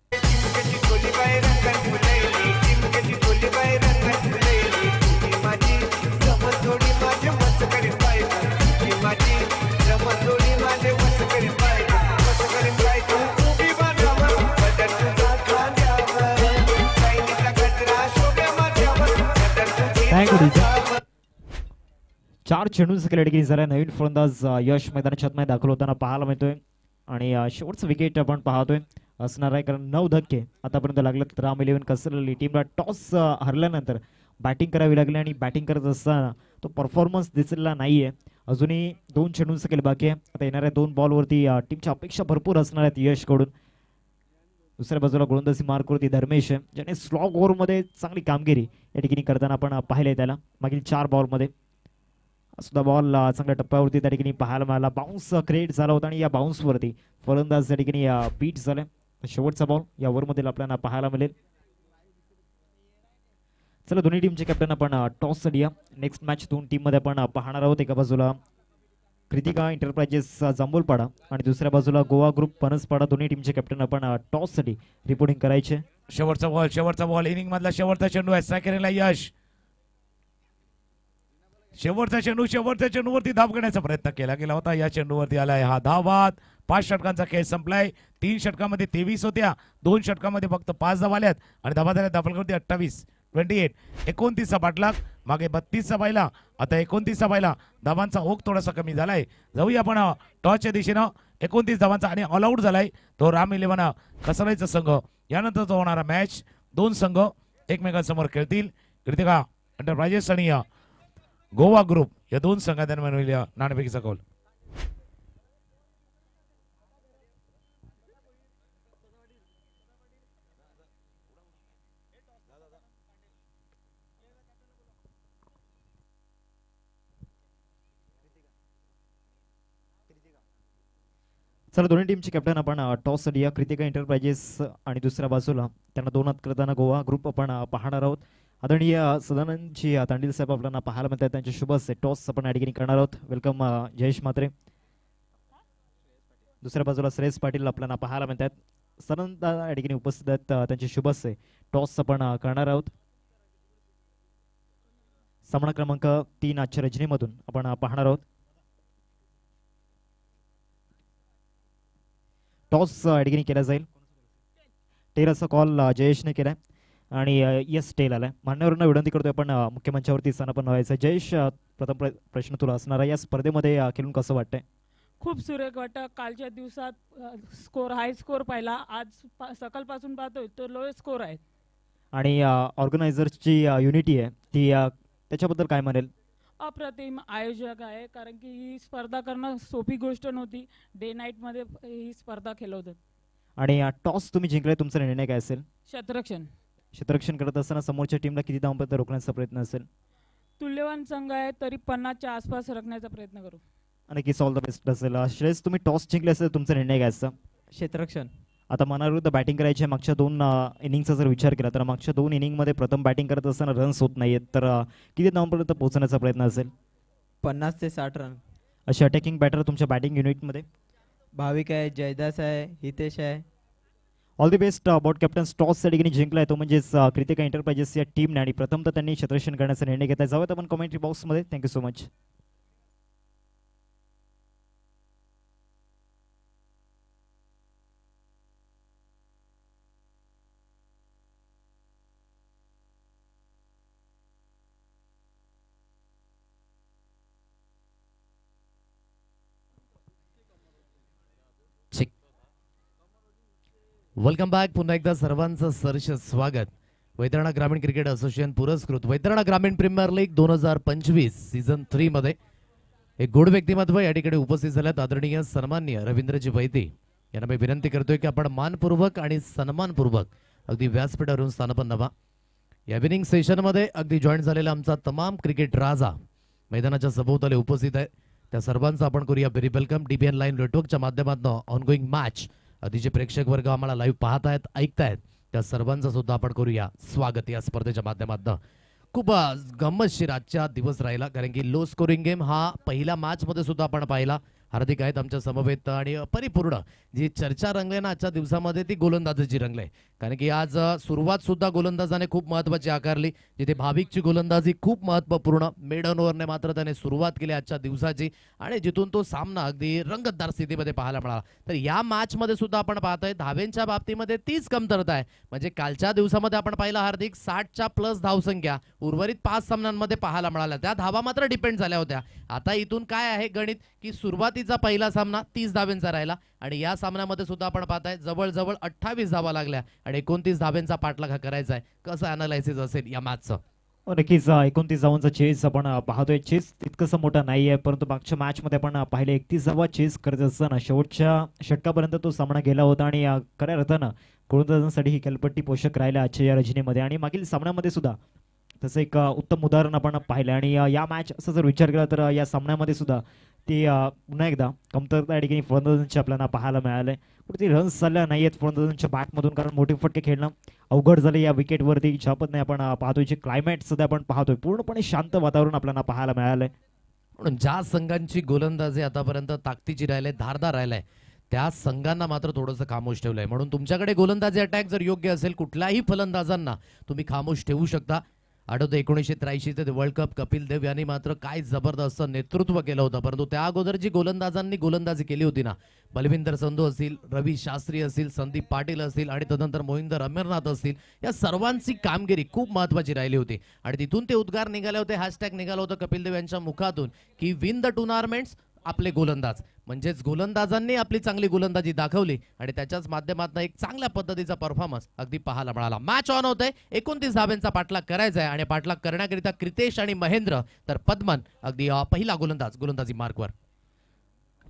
चार चेंडूंचा खेळ देखील झाला. नवीन फलंदाज यश मैदानाच्या आतमध्ये दाखल होताना पाहायला मिळतोय आणि शेवटचं विकेट आपण पाहतोय असणार आहे. कारण 9 धक्के आतापर्यंत लागलेत राम 11 कसरली. टीमला टॉस हरल्यानंतर बॅटिंग करावी लागली आणि बॅटिंग करत असताना तो परफॉर्मन्स दिसलेला नाहीये. अजूनही 2 चेंडूंचा खेळ बाकी आहे. आता येणाऱ्या 2 बॉलवरती टीमच्या अपेक्षा भरपूर असणार आहेत यशकडून. दुसऱ्या बाजूला गोलंदाजी मार्कवरती धर्मेश ज्याने स्लॉग ओव्हरमध्ये चांगली कामगिरी या ठिकाणी करताना आपण पाहिले त्याला मागील 4 बॉलमध्ये सुद्धा बॉल चांगल्या टप्प्यावरती त्या ठिकाणी पाहायला मिळाला. बाउन्स क्रिएट झाला होता आणि या बाउन्सवरती फलंदाज त्या ठिकाणी बीट झाले. शेवटचा बॉल या ओव्हरमध्ये आपल्याला पाहायला मिळेल. चला दोन्ही टीमचे कॅप्टन आपण टॉस या नेक्स्ट मॅच 2 टीममध्ये आपण पाहणार आहोत. एका बाजूला कृतिका एंटरप्राइजेस जांभूलपाडा आणि दुसऱ्या बाजूला गोवा ग्रुप पनसपाडा. दोन्ही टीमचे कॅप्टन आपण टॉससाठी रिपोर्टिंग करायचे. शेवटचा बॉल इनिंग मधला शेवटचा चेंडू आहे. साकेरेला यश. शेवटच्या चेंडूवरती धाव घेण्याचा प्रयत्न केला गेला होता. या चेंडूवरती आलाय हा धावात. 5 षटकांचा खेळ संपलाय. 3 षटकामध्ये 23 होत्या. 2 षटकामध्ये फक्त 5 धावा आल्यात आणि धावा झाल्या दाखलवरती 28 28. 29चा पाठलाग. मागे 32चा पाहिला. आता 29चा पाहिला. धावांचा ओघ थोडासा कमी झालाय. जाऊया आपण टॉसच्या दिशेनं. 29 धावांचा आणि ऑल आउट झालाय तो राम 11 कसरायचा संघ. यानंतरचा होणारा मॅच 2 संघ एकमेकांसमोर खेळतील. कृतिका एंटरप्राइजेस आणि गोवा ग्रुप या 2 संघादरम्यान होईल नाणेफेकीचा कौल. चला दोन्ही टीमचे कॅप्टन आपण टॉससाठी या कृतिका एंटरप्राइजेस आणि दुसऱ्या बाजूला त्यांना 2 हात करताना गोवा ग्रुप आपण पाहणार आहोत. आदरणीय सदानंदजी तांडील साहेब आपल्याला पाहायला मिळतात. त्यांचे शुभ असते टॉस आपण या ठिकाणी करणार आहोत. वेलकम जयेश म्हात्रे. दुसऱ्या बाजूला श्रेयस पाटील आपल्याला पाहायला मिळतात. सदानंद या ठिकाणी उपस्थित आहेत. त्यांचे शुभ असते टॉस आपण करणार आहोत. सामना क्रमांक 3 आजच्या रजनीमधून आपण पाहणार आहोत. टॉस या ठिकाणी केला जाईल. टेल असा कॉल जयेशने केलाय आणि यस टेल आलाय. मान्यवरांना विनंती करतोय आपण मुख्य मंचावरती स्थानापन्न व्हायचं. जयेश प्रथम प्रश्न तुला असणार आहे. या स्पर्धेमध्ये खेळून कसं वाटतंय? खूप सुरेख वाटतं. कालच्या दिवसात स्कोर हाय स्कोर पाहिला. आज सकाळपासून पाहतोय तो लो स्कोर आहे. आणि ऑर्गनायझर्सची युनिटी आहे ती त्याच्याबद्दल काय म्हणेल? अप्रतिम आयोजक आहे. कारण की ही स्पर्धा करणं सोपी गोष्ट नव्हती. डे नाईट मध्ये ही स्पर्धा खेळवतात. आणि टॉस तुम्ही जिंकलाय, तुमचा निर्णय काय असेल? क्षेत्ररक्षण करत असताना समोरच्या टीमला किती धावांपर्यंत रोखण्याचा प्रयत्न असेल? तुल्यवान संघ आहे तरी 50च्या आसपास राखण्याचा प्रयत्न करू. आणि किस ऑल द बेस्ट असेल. श्रेयस तुम्ही टॉस जिंकले असेल तुमचा निर्णय काय असतं? क्षेत्ररक्षण. आता मनाविरुद्ध बॅटिंग करायची आहे. मागच्या 2 इनिंगचा जर विचार केला तर मागच्या 2 इनिंगमध्ये प्रथम बॅटिंग करत असताना रन्स होत नाहीयेत तर किती धावांपर्यंत पोहोचण्याचा प्रयत्न असेल? 50 ते 60 रन. असे अटॅकिंग बॅटर तुमच्या बॅटिंग युनिटमध्ये. भाविक आहे, जयदास आहे, हितेश आहे. All the best. Board captain toss त्या ठिकाणी जिंकलाय तो म्हणजेच कृतिका एंटरप्राइजेस या टीमने आणि प्रथमतः त्यांनी क्षेत्ररक्षण करण्याचा निर्णय घेतला. जाऊयात आपण कमेंट्री बॉक्समध्ये. Thank you so much. Welcome back. पुन्हा एकदा सर्वांचं सहर्ष स्वागत. वैतरणा ग्रामीण क्रिकेट असोसिएशन पुरस्कृत वैतरणा ग्रामीण प्रीमियर लीग 2025 सीझन 3 मध्ये एक गोड व्यक्तिमत्व या ठिकाणी उपस्थित झाल्यात. आदरणीय सन्माननीय रवींद्रजी वैते यांना मी विनंती करतोय की आपण मानपूर्वक आणि सन्मानपूर्वक अगदी व्यासपीठावरून स्थानपन्न व्हा. या विनिंग सेशन मध्ये अगदी जॉईन झालेला आमचा तमाम क्रिकेट राजा मैदानाच्या सभोवताली उपस्थित आहे. त्या सर्वांचं आपण करूया व्हेरी वेलकम. डीबीएन लाईन नेटवर्कच्या माध्यमातून ऑनगोईंग मॅच आधी जे प्रेक्षक वर्ग आम्हाला लाईव्ह पाहतायत ऐकतायत त्या सर्वांचं सुद्धा आपण करूया स्वागत या स्पर्धेच्या माध्यमातून. खूप गंमतशीर आजचा दिवस राहिला कारण की लो स्कोरिंग गेम हा पहिल्या मॅच मध्ये सुद्धा आपण पाहिला. हार्दिक आहेत आमच्या समवेत आणि परिपूर्ण जी चर्चा रंगले ना आजच्या दिवसामध्ये ती गोलंदाजीची रंगले. कारण की आज सुरुवात सुद्धा गोलंदाजाने खूप महत्त्वाची आकारली. जिथे भाविकची गोलंदाजी खूप महत्त्वपूर्ण मिडन ओव्हरने मात्र त्याने सुरुवात केली आजच्या दिवसाची आणि जिथून तो सामना अगदी रंगतदार स्थितीमध्ये पाहायला मिळाला. तर या मॅचमध्ये सुद्धा आपण पाहतोय धावेंच्या बाबतीमध्ये तीच कमतरता आहे. म्हणजे कालच्या दिवसामध्ये आपण पाहिलं हार्दिक 60च्या प्लस धावसंख्या उर्वरित 5 सामन्यांमध्ये पाहायला मिळाल्या. त्या धावा मात्र डिपेंड झाल्या होत्या. आता इथून काय आहे गणित की सुरुवातीचा पहिला सामना 30 धावेंचा राहिला आणि या सामन्यामध्ये सुद्धा आपण पाहताय जवळजवळ 28 धावा लागल्या आणि 29 धावेंचा पाठलाग करायचा आहे. कसं अनालायसिस असेल या मॅचचं? नक्कीच 29 धावांचा चेस आपण पाहतोय. चेस तितकंसं मोठं नाही आहे परंतु मागच्या मॅच मध्ये आपण पाहिले 31 धावा चेस करत असताना शेवटच्या षटकापर्यंत तो सामना गेला होता आणि खऱ्या अर्थानं गोलंदाजांसाठी ही खेळपट्टी पोषक राहिल्या आजच्या या रजनीमध्ये आणि मागील सामन्यामध्ये सुद्धा तसं एक उत्तम उदाहरण आपण पाहिलं. आणि या मॅच असं जर विचार केला तर या सामन्यामध्ये सुद्धा ते पुन्हा एकदा कमतरता या ठिकाणी फलंदाजांच्या आपल्याला पाहायला मिळालंय. कुठेतरी रन्स झाल्या नाही आहेत फलंदाजांच्या बॅटमधून कारण मोठे फटके खेळणं अवघड झाले या विकेटवरती. ज्या पद्धतीने आपण पाहतोय जे क्लायमेट सुद्धा आपण पाहतोय पूर्णपणे शांत वातावरण आपल्याला पाहायला मिळालंय. म्हणून ज्या संघांची गोलंदाजी आतापर्यंत ताकदीची राहिली धारदार राहिलाय त्या संघांना मात्र थोडंसं खामोश ठेवलंय. म्हणून तुमच्याकडे गोलंदाजी अटॅक जर योग्य असेल कुठल्याही फलंदाजांना तुम्ही खामोश ठेवू शकता. आठवतं 1983 वर्ल्ड कप कपिल देव यांनी मात्र काय जबरदस्त नेतृत्व केलं होतं. परंतु त्या अगोदर जी गोलंदाजांनी गोलंदाजी केली होती ना बलविंदर संधू असतील, रवी शास्त्री असतील, संदीप पाटील असतील आणि तदनंतर मोहिंदर अमरनाथ असतील या सर्वांची कामगिरी खूप महत्त्वाची राहिली होती. आणि तिथून ते उद्गार निघाले होते हॅशटॅग निघाला होता कपिल देव यांच्या मुखातून की विन द टुर्नामेंट्स आपले गोलंदाज. म्हणजेच गोलंदाजांनी आपली चांगली गोलंदाजी दाखवली आणि त्याच्याच माध्यमातून एक चांगल्या पद्धतीचा परफॉर्मन्स अगदी पाहायला मिळाला. मॅच ऑन होतंय. 29 धाब्यांचा पाठलाग करायचा आहे आणि पाठलाग करण्याकरिता क्रितेश आणि महेंद्र तर पद्मन अगदी पहिला गोलंदाजी मार्कवर.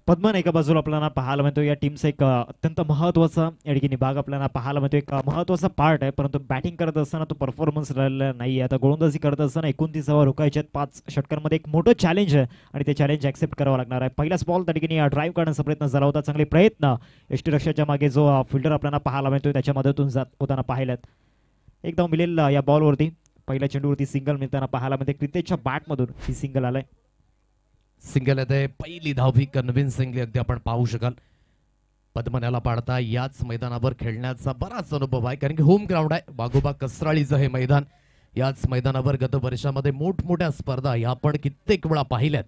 पद्मन एका बाजूला आपल्याला पाहायला मिळतो. या टीमचा एक अत्यंत महत्त्वाचा या ठिकाणी भाग आपल्याला पाहायला मिळतो. एक महत्त्वाचा पार्ट आहे परंतु बॅटिंग करत असताना तो परफॉर्मन्स राहिलेला नाही. आता गोलंदाजी करत असताना 29 धावा रोखायच्या आहेत 5 षटकांमध्ये. एक मोठं चॅलेंज आहे आणि ते चॅलेंज ॲक्सेप्ट करावं लागणार आहे. पहिलाच बॉल त्या ठिकाणी ड्राईव्ह करण्याचा प्रयत्न झाला होता. चांगले प्रयत्न यष्टीरक्षाच्या मागे जो फिल्डर आपल्याला पाहायला मिळतोय त्याच्या मदतून जात होताना पाहिल्यात. एकदा मिळेल या बॉलवरती पहिल्या चेंडूवरती सिंगल मिळताना पाहायला मिळते. क्रितेशच्या बॅटमधून ही सिंगल आलाय. सिंगल येते पहिली धाव ही कन्व्हिन्सिंगली अगदी आपण पाहू शकाल. पद्मनाला पाडता याच मैदानावर खेळण्याचा बराच अनुभव आहे कारण की होम ग्राउंड आहे. वाघोबा कसराळीचं हे मैदान. याच मैदानावर गत वर्षामध्ये मोठमोठ्या स्पर्धा या आपण कित्येक वेळा पाहिल्यात.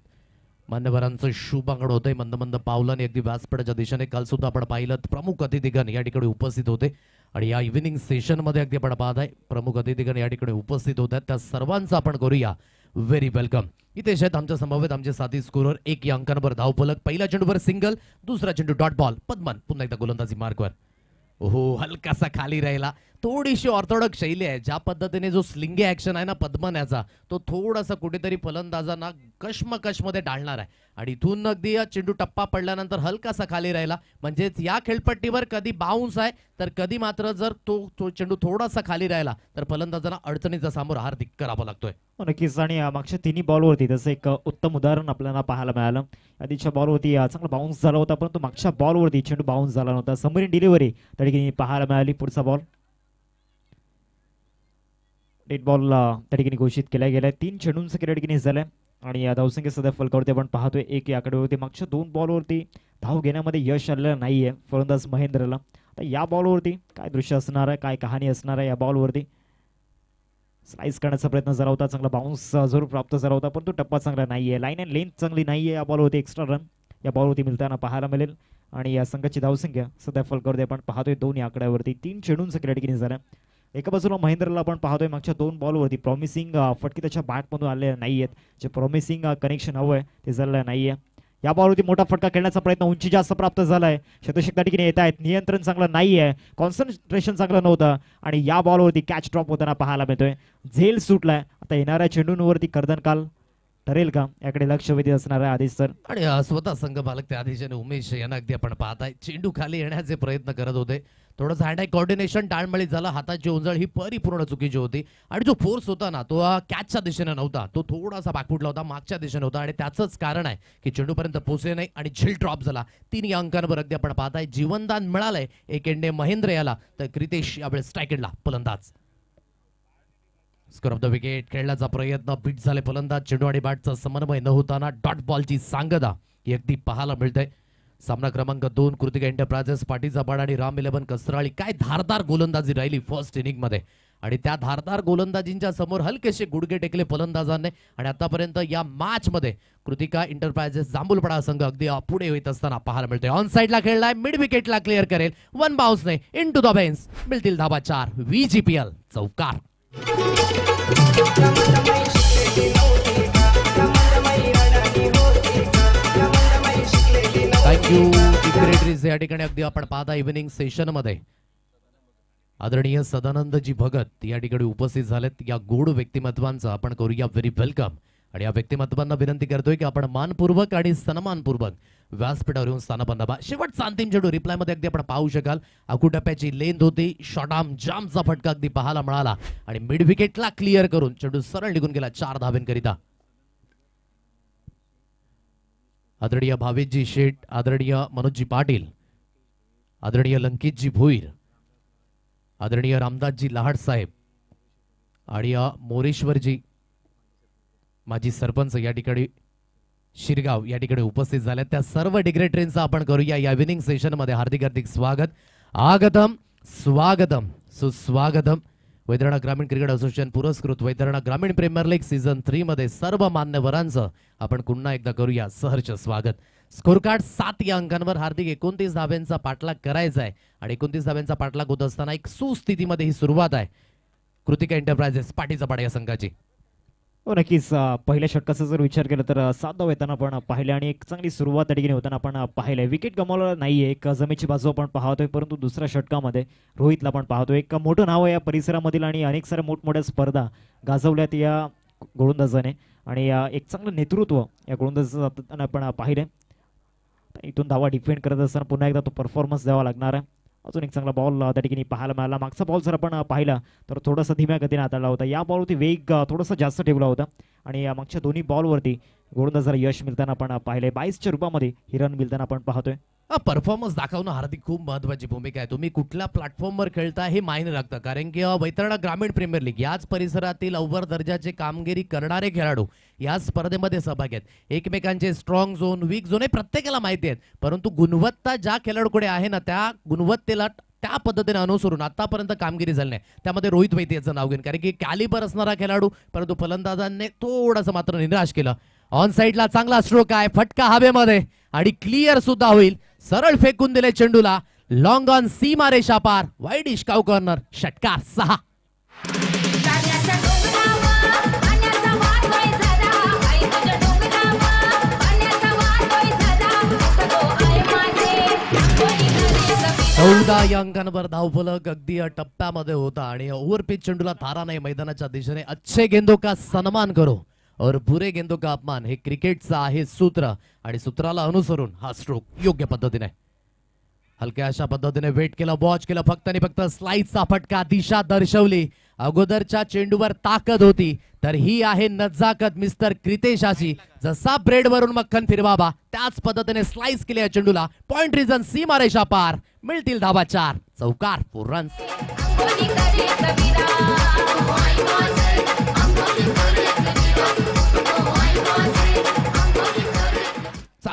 मान्यवरांचं शुभांगण होते मंद मंद पावलाने अगदी व्यासपीठाच्या दिशेने. काल सुद्धा आपण पाहिलं प्रमुख अतिथीगण या ठिकाणी उपस्थित होते आणि या इव्हिनिंग सेशन मध्ये अगदी आपण पाहत आहे प्रमुख अतिथीगण या ठिकाणी उपस्थित होत आहेत. त्या सर्वांचं आपण करूया व्हेरी वेलकम. इथे आहेत आमच्या समवेत आमचे साथी स्कोरर. 1 या अंकांवर धावफलक. पहिल्या चेंडूवर सिंगल, दुसरा चेंडू डॉट बॉल. पद्मन पुन्हा एकदा गोलंदाजी मार्कवर. ओहो हलकासा खाली राहिला. थोडीशी ऑर्थोडॉक्स शैली आहे. ज्या पद्धतीने जो स्लिंगी ऍक्शन आहे ना पद्मन याचा तो थोडासा कुठेतरी फलंदाजांना कश्मकशमध्ये डाळणार आहे आणि इथून अगदी चेंडू टप्पा पडल्यानंतर हलकासा खाली राहिला. म्हणजेच या खेळपट्टीवर कधी बाउन्स आहे तर कधी मात्र जर तो चेंडू थोडासा खाली राहिला तर फलंदाजांना अडचणीचा सामोरा हार्दिक करावा लागतोय. नक्कीच. आणि मागच्या तिन्ही बॉलवरती तसं एक उत्तम उदाहरण आपल्याला पाहायला मिळालं. आधीच्या बॉलवरती चांगला बाउन्स झाला होता परंतु मागच्या बॉलवरती चेंडू बाउन्स झाला नव्हता. सबमरीन डिलिव्हरी त्या ठिकाणी पाहायला मिळाली. पुढचा बॉल डेड बॉल त्या ठिकाणी घोषित केला गेलाय. 3 चेंडूंचं क्रिकेट ठिकाणी झालंय. आणि या धावसंख्या सध्या फलकावरती आपण पाहतोय 1 या आकड्यावरती. मागच्या 2 बॉलवरती धाव घेण्यामध्ये यश आलेलं नाहीये फलंदाज महेंद्रला. तर या बॉलवरती काय दृश्य असणार आहे, काय कहाणी असणार आहे या बॉलवरती. स्लाइस करण्याचा प्रयत्न झाला होता, चांगला बाउन्स जरूर प्राप्त झाला होता, पण तो टप्पा चांगला नाहीये. लाईन अँड लेंथ चांगली नाहीये या बॉलवरती. एक्स्ट्रा रन या बॉलवरती मिळताना पाहायला मिळेल. आणि या संघाची धावसंख्या सध्या फलकावरती आपण पाहतोय 2 या आकड्यावरती. 3 चेंडूंचा क्रिकेट ठिकाणी झाला. एका बाजूला महेंद्रला आपण पाहतोय मागच्या 2 बॉलवरती प्रॉमिसिंग फटके त्याच्या बॅटमधून आलेले नाहीयेत. जे प्रॉमिसिंग कनेक्शन हवं आहे ते झालेलं नाहीये. या बॉलवरती मोठा फटका खेळण्याचा प्रयत्न, उंची जास्त प्राप्त झालाय. शतक त्या ठिकाणी येत आहेत. नियंत्रण चांगलं नाहीये, कॉन्सन्ट्रेशन चांगलं नव्हतं आणि या बॉलवरती कॅच ड्रॉप होताना पाहायला मिळतोय. झेल सुटलाय. आता येणाऱ्या चेंडूंवरती कर्दनकाल ठरेल का याकडे लक्ष वेधी असणार आहे आधीच तर. आणि स्वतः संघ मालक त्या दिशेने उमेश यांना अगदी आपण पाहताय चेंडू खाली येण्याचे प्रयत्न करत होते. थोडंसं हँड आय कोऑर्डिनेशन टाळमळीत झालं. हाताची उंजळ ही परिपूर्ण चुकीची होती आणि जो फोर्स होता ना तो कॅचच्या दिशेने नव्हता, तो थोडासा बॅकफुटला होता, मागच्या दिशेने होता आणि त्याचंच कारण आहे की चेंडूपर्यंत पोहोचले नाही आणि झेल ड्रॉप झाला. 3 या अंकांवर अगदी आपण पाहताय. जीवनदान मिळालंय एक एंडे महेंद्र याला, तर क्रितेश यावेळेस स्ट्राईक एंडला फलंदाज. स्कोर ऑफ द विकेट खेळण्याचा प्रयत्न, बीट झाले फलंदाज. चेंडू आणि बॅटचा समन्वय न होताना डॉट बॉलची सांगता ही अगदी पाहायला मिळते. सामना क्रमांक 2 कृतिका एंटरप्राइजेस पाटीचा पाड आणि राम 11 कसराळी. काय धारदार गोलंदाजी राहिली फर्स्ट इनिंग मध्ये आणि त्या धारदार गोलंदाजींच्या समोर हलकेसे गुडघे टेकले फलंदाजांनी आणि आतापर्यंत या मॅच मध्ये कृतिका एंटरप्राइजेस जांभूलपडा संघ अगदी पुढे येत असताना पाहायला मिळते. ऑन साइडला खेळलाय, मिड विकेटला क्लिअर करेल. 1 बाउन्सने इनटू द बेन्स. मिळतील धाबा 4. VGPL चौकार. थँक्यू या ठिकाणी अगदी आपण पाहता इव्हिनिंग सेशन मध्ये आदरणीय सदानंदजी भगत या ठिकाणी उपस्थित झालेत. या गोड व्यक्तिमत्वांचं आपण करूया व्हेरी वेलकम आणि या व्यक्तिमत्वांना विनंती करतोय की आपण मानपूर्वक आणि सन्मानपूर्वक व्यासपीठावर येऊन स्थानपन्न व्हा. शेवटचा अंतिम चेंडू रिप्लाय मध्ये अगदी आपण पाहू शकाल. अकुटप्प्याची लेंथ होती, शॉर्ट आर्म जामचा फटका अगदी पाहायला मिळाला आणि मिड विकेटला क्लिअर करून चेंडू सरळ निघून गेला 4 धावेंकरिता. आदरणीय भावेशजी शेठ, आदरणीय मनोजजी पाटील, आदरणीय लंकितजी भोईर, आदरणीय रामदासजी लहाड साहेब आणि मोरेश्वरजी माजी सरपंच या ठिकाणी शिरगाव या ठिकाणी उपस्थित झाले. त्या सर्व डिग्रेटरींचा आपण करूया या इव्हिनिंग सेशन मध्ये हार्दिक हार्दिक स्वागत. आगतम स्वागतम सुस्वागतम. वैतरणा ग्रामीण क्रिकेट असोसिएशन पुरस्कृत वैतरणा ग्रामीण प्रीमियर लीग सीझन 3 मध्ये सर्व मान्यवरांचं आपण पुन्हा एकदा करूया सहर्ष स्वागत. स्कोर कार्ड 7 या अंकांवर. हार्दिक 29 धाब्यांचा पाठलाग करायचा आहे आणि 29 धाब्यांचा पाठलाग होत असताना एक सुस्थितीमध्ये ही सुरुवात आहे कृतिका एंटरप्राइजेस पाटीचा पाड या संघाची. हो नक्कीच. पहिल्या षटकाचा जर विचार केला तर 7 धाव येताना आपण पाहिले आणि एक चांगली सुरुवात त्या ठिकाणी होताना आपण पाहिलंय. विकेट गमावलं नाहीये, एक जमेची बाजू आपण पाहतोय, परंतु दुसऱ्या षटकामध्ये रोहितला आपण पाहतोय. एक मोठं नाव आहे या परिसरामधील आणि अनेक साऱ्या मोठमोठ्या स्पर्धा गाजवल्यात या गोलंदाजाने आणि एक चांगलं नेतृत्व या गोलंदाजाने आपण पाहिलंय. इथून धावा डिफेंड करत असताना पुन्हा एकदा तो परफॉर्मन्स द्यावा लागणार आहे. अजून एक चांगला बॉल त्या ठिकाणी पाहायला मिळाला. मागचा बॉल जर आपण पाहिला तर थोडासा धीम्या गतीने हाताळला होता. या बॉलवरती वेग थोडासा जास्त ठेवला होता आणि मागच्या दोन्ही बॉलवरती गोलंदाजाला यश मिळताना आपण पाहिले. 22च्या रूपामध्ये ही रन मिळताना आपण पाहतोय. परफॉर्मन्स दाखवणं हार्दिक खूप महत्वाची भूमिका आहे. तुम्ही कुठल्या प्लॅटफॉर्मवर खेळता हे मायने राखतं, कारण की वैतरणा ग्रामीण प्रीमियर लीग याच परिसरातील अव्वल दर्जाचे कामगिरी करणारे खेळाडू या स्पर्धेमध्ये सहभागी आहेत. एकमेकांचे स्ट्रॉंग झोन, वीक झोन हे प्रत्येकाला माहिती आहेत, परंतु गुणवत्ता ज्या खेळाडूकडे आहे ना त्या गुणवत्तेला त्या पद्धतीने अनुसरून आतापर्यंत कामगिरी झाली नाही. त्यामध्ये रोहित वैद्य याचं नाव घेऊन, कारण की कॅलिबर असणारा खेळाडू, परंतु फलंदाजांनी थोडंसं मात्र निराश केलं. ऑन साइडला चांगला स्ट्रोक आहे, फटका हवेमध्ये आणि क्लिअर सुद्धा होईल. सरळ फेकून दिले चेंडूला, लॉंग ऑन सीमा रेषा पार, वाईड इश्काव कॉर्नर. षटकार 6. चौदा या अंकांवर धावफलक अगदी टप्प्यामध्ये होता आणि ओव्हरपिच चेंडूला थारा नाही मैदानाच्या दिशेने. अच्छे गेंदों का सन्मान करो और बुरे गेंदों का अपमान हे क्रिकेटचं आहे सूत्र आणि सूत्राला अनुसरून हा स्ट्रोक योग्य पद्धतीने हलक्या अशा पद्धतीने वेट केलं, वॉच केलं, फक्त आणि फक्त स्लाइसचा फटका, दिशा दर्शवली. अगोदरच्या चेंडूवर ताकद होती, तर ही आहे नजाकत मिस्टर क्रितेशाची. जसा ब्रेड वरून मक्खन फिरवावा त्याच पद्धतीने स्लाइस केले या चेंडूला. पॉइंट रिजन सीमा रेषा पार. मिळतील धावा 4. चौकार 4 रन्स.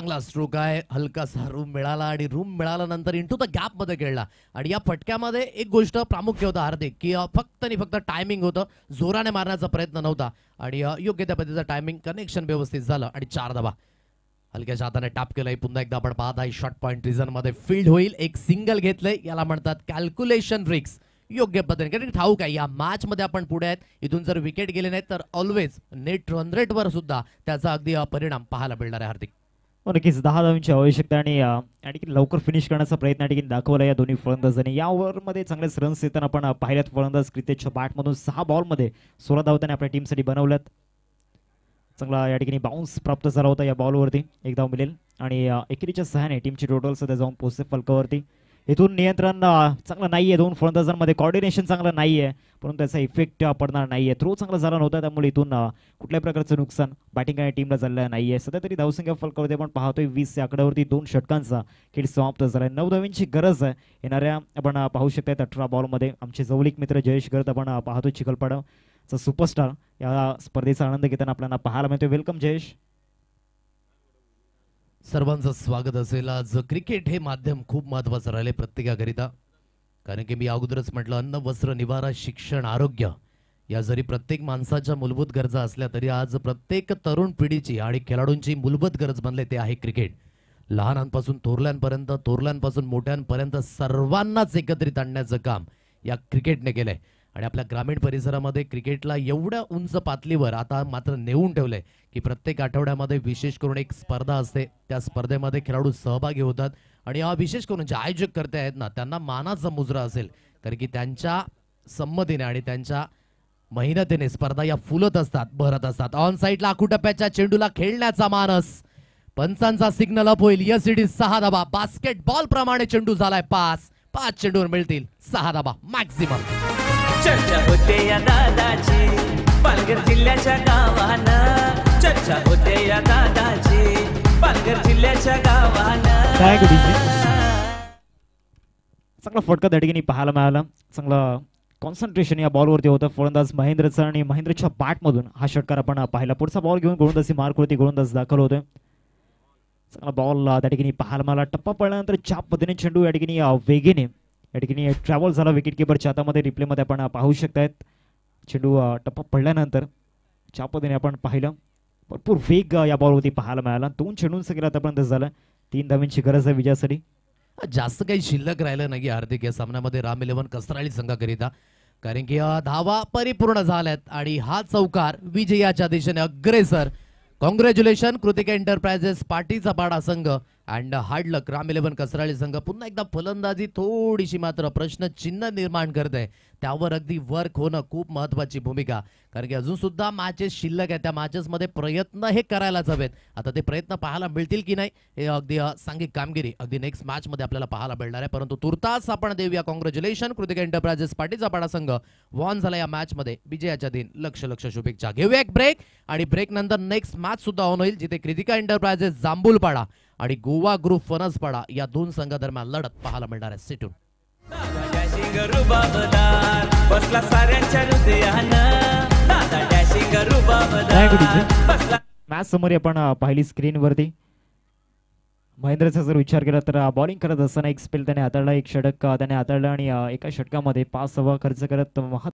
चांगला स्ट्रोक आहे, हलकासा रूम मिळाला आणि रूम मिळाल्यानंतर इंटू द गॅप मध्ये खेळला. आणि या फटक्यामध्ये एक गोष्ट प्रामुख्य होतं हार्दिक, की फक्त आणि फक्त टायमिंग होतं, जोराने मारण्याचा प्रयत्न नव्हता आणि योग्य त्या पद्धतीचं टायमिंग कनेक्शन व्यवस्थित झालं आणि 4 धावा. हलक्याच्या हाताने टॅप केलंय. पुन्हा एकदा आपण पाहत आहे शॉर्ट पॉईंट रिझन मध्ये फील्ड होईल. एक सिंगल घेतलंय, याला म्हणतात कॅल्क्युलेशन रिक्स. योग्य पद्धतीने, कारण ठाऊक आहे या मॅच मध्ये आपण पुढे आहेत. इथून जर विकेट गेले नाहीत तर ऑलवेज नेट रन रेट वर सुद्धा त्याचा अगदी परिणाम पाहायला मिळणार आहे हार्दिक. नक्कीच 10 धावांची आवश्यकता आणि आणखी लवकर फिनिश करण्याचा प्रयत्न या ठिकाणी दाखवला या दोन्ही फलंदाजांनी. या ओव्हरमध्ये चांगलेच रन्स येताना आपण पाहिल्यात. फलंदाज क्रितेशच्या बॅटमधून 6 बॉलमध्ये 16 धावा त्याने आपल्या टीमसाठी बनवल्यात. चांगला या ठिकाणी बाउन्स प्राप्त झाला होता या बॉलवरती. एक धाव मिळेल आणि एकेरीच्या सहाय्याने टीमची टोटल सध्या जाऊन पोहोचते फलकावरती. इथून नियंत्रण चांगलं नाही आहे दोन फलंदाजांमध्ये, कॉर्डिनेशन चांगलं नाही आहे, परंतु त्याचा इफेक्ट पडणार नाही आहे. थ्रो चांगला झाला नव्हता, त्यामुळे इथून कुठल्याही प्रकारचं नुकसान बॅटिंग आणि टीमला झालेलं नाही आहे. सध्या तरी धावसंख्या फलकावरती आपण पाहतोय 20 या आकड्यावरती 2 षटकांचा खेळ समाप्त झाला आहे. 9 धावांची गरज आहे येणाऱ्या आपण पाहू शकता 18 बॉलमध्ये. आमचे जवळीक मित्र जयेश गर्द आपण पाहतोय चिखलपाडाचा सुपरस्टार या स्पर्धेचा आनंद घेताना आपल्याला पाहायला मिळतोय. वेलकम जयेश. सर्वांचं स्वागत असेल. आज क्रिकेट हे माध्यम खूप महत्वाचं राहिले प्रत्येकाकरिता, कारण की मी अगोदरच म्हटलं अन्न वस्त्र निवारा शिक्षण आरोग्य या जरी प्रत्येक माणसाच्या मूलभूत गरजा असल्या तरी आज प्रत्येक तरुण पिढीची आणि खेळाडूंची मूलभूत गरज बनले ते आहे क्रिकेट. लहानांपासून थोरल्यांपर्यंत, थोरल्यांपासून मोठ्यांपर्यंत सर्वांनाच एकत्रित आणण्याचं काम या क्रिकेटने केलंय. आणि आपल्या ग्रामीण परिसरामध्ये क्रिकेटला एवढ्या उंच पातळीवर आता मात्र नेऊन ठेवलंय की प्रत्येक आठवड्यामध्ये विशेष करून एक स्पर्धा असते. त्या स्पर्धेमध्ये खेळाडू सहभागी होतात आणि विशेष करून जे आयोजक करते आहेत ना त्यांना मानाचा मुजरा असेल, कारण की त्यांच्या संमतीने आणि त्यांच्या मेहनतीने स्पर्धा या फुलत असतात, भरत असतात. ऑन साईडला आखूटप्प्याच्या चेंडूला खेळण्याचा मानस, पंचांचा सिग्नल अप होईल. यस इट इज 6 धावा. बास्केटबॉल प्रमाणे चेंडू झालाय पास. 5 चेंडूवर मिळतील 6 धावा मॅक्झिमम. चर्चा होते या दादाची पालघर जिल्ह्याच्या गावानं, चर्चा होते या दादाची पालघर जिल्ह्याच्या गावानं. चांगला फटका त्या ठिकाणी पाहायला मिळाला. चांगला कॉन्सन्ट्रेशन या बॉलवरती होतं फलंदाज महेंद्रचं आणि महेंद्रच्या बॅटमधून हा षटकार आपण पाहिला. पुढचा बॉल घेऊन गोलंदाजी मार्कवरती गोलंदाज दाखल होतोय. चांगला बॉल त्या ठिकाणी पाहायला मिळाला. टप्पा पडल्यानंतर ज्या पद्धतीने चेंडू या ठिकाणी वेगेने या ठिकाणी ट्रॅव्हल झाला विकेट किपरच्या हातामध्ये. रिप्लेमध्ये आपण पाहू शकतायत चेंडू टप्पा पडल्यानंतर ज्या पद्धतीने आपण पाहिलं भरपूर वेग या बॉलवरती पाहायला मिळाला. 2 चेंडूंचं गेला आतापर्यंत झालं. 3 धावांची गरज आहे विजयासाठी. जास्त काही शिल्लक राहिलं नाही हार्दिक या सामन्यामध्ये राम 11 कसराळी संघाकरिता, कारण की धावा परिपूर्ण झाल्यात आणि हा चौकार विजयाच्या दिशेने अग्रेसर. कॉंग्रॅच्युलेशन कृतिका एंटरप्राइजेस पाटीचा पाडा संघ अँड हार्ड लक राम 11 कसराळी संघ. पुन्हा एकदा फलंदाजी थोडीशी मात्र प्रश्न चिन्ह निर्माण करते, त्यावर अगदी वर्क होणं खूप महत्वाची भूमिका, कारण की अजून सुद्धा मॅचेस शिल्लक आहेत. त्या मॅचेस मध्ये प्रयत्न हे करायलाच हवेत. आता ते प्रयत्न पाहायला मिळतील की नाही हे अगदी सांघिक कामगिरी अगदी नेक्स्ट मॅच मध्ये आपल्याला पाहायला मिळणार आहे. परंतु तुर्तास आपण देऊया कॉंग्रॅच्युलेशन कृतिका एंटरप्राइजेस पाटीचा पाडा संघ वॉन झाला या मॅच मध्ये. विजयाच्या दिन लक्ष शुभेच्छा. घेऊया एक ब्रेक आणि ब्रेक नंतर नेक्स्ट मॅच सुद्धा ऑन होईल, जिथे कृतिका एंटरप्राइजेस जांभूलपाडा आणि गोवा ग्रुप फणसपाडा या 2 संघादरम्यान लढत पाहायला मिळणार आहे. सिटून दादा डॅशिंग रुबाबदार बसला साऱ्यांच्या हृदयानं, दादा डॅशिंग रुबाबदार बसला. मॅच समोर आपण पाहिली स्क्रीनवरती महेंद्रचा जर विचार केला तर बॉलिंग करत असताना एक स्पेल त्याने हाताळला, एक षटक त्याने हाताळलं आणि एका षटकामध्ये 5 खर्च करत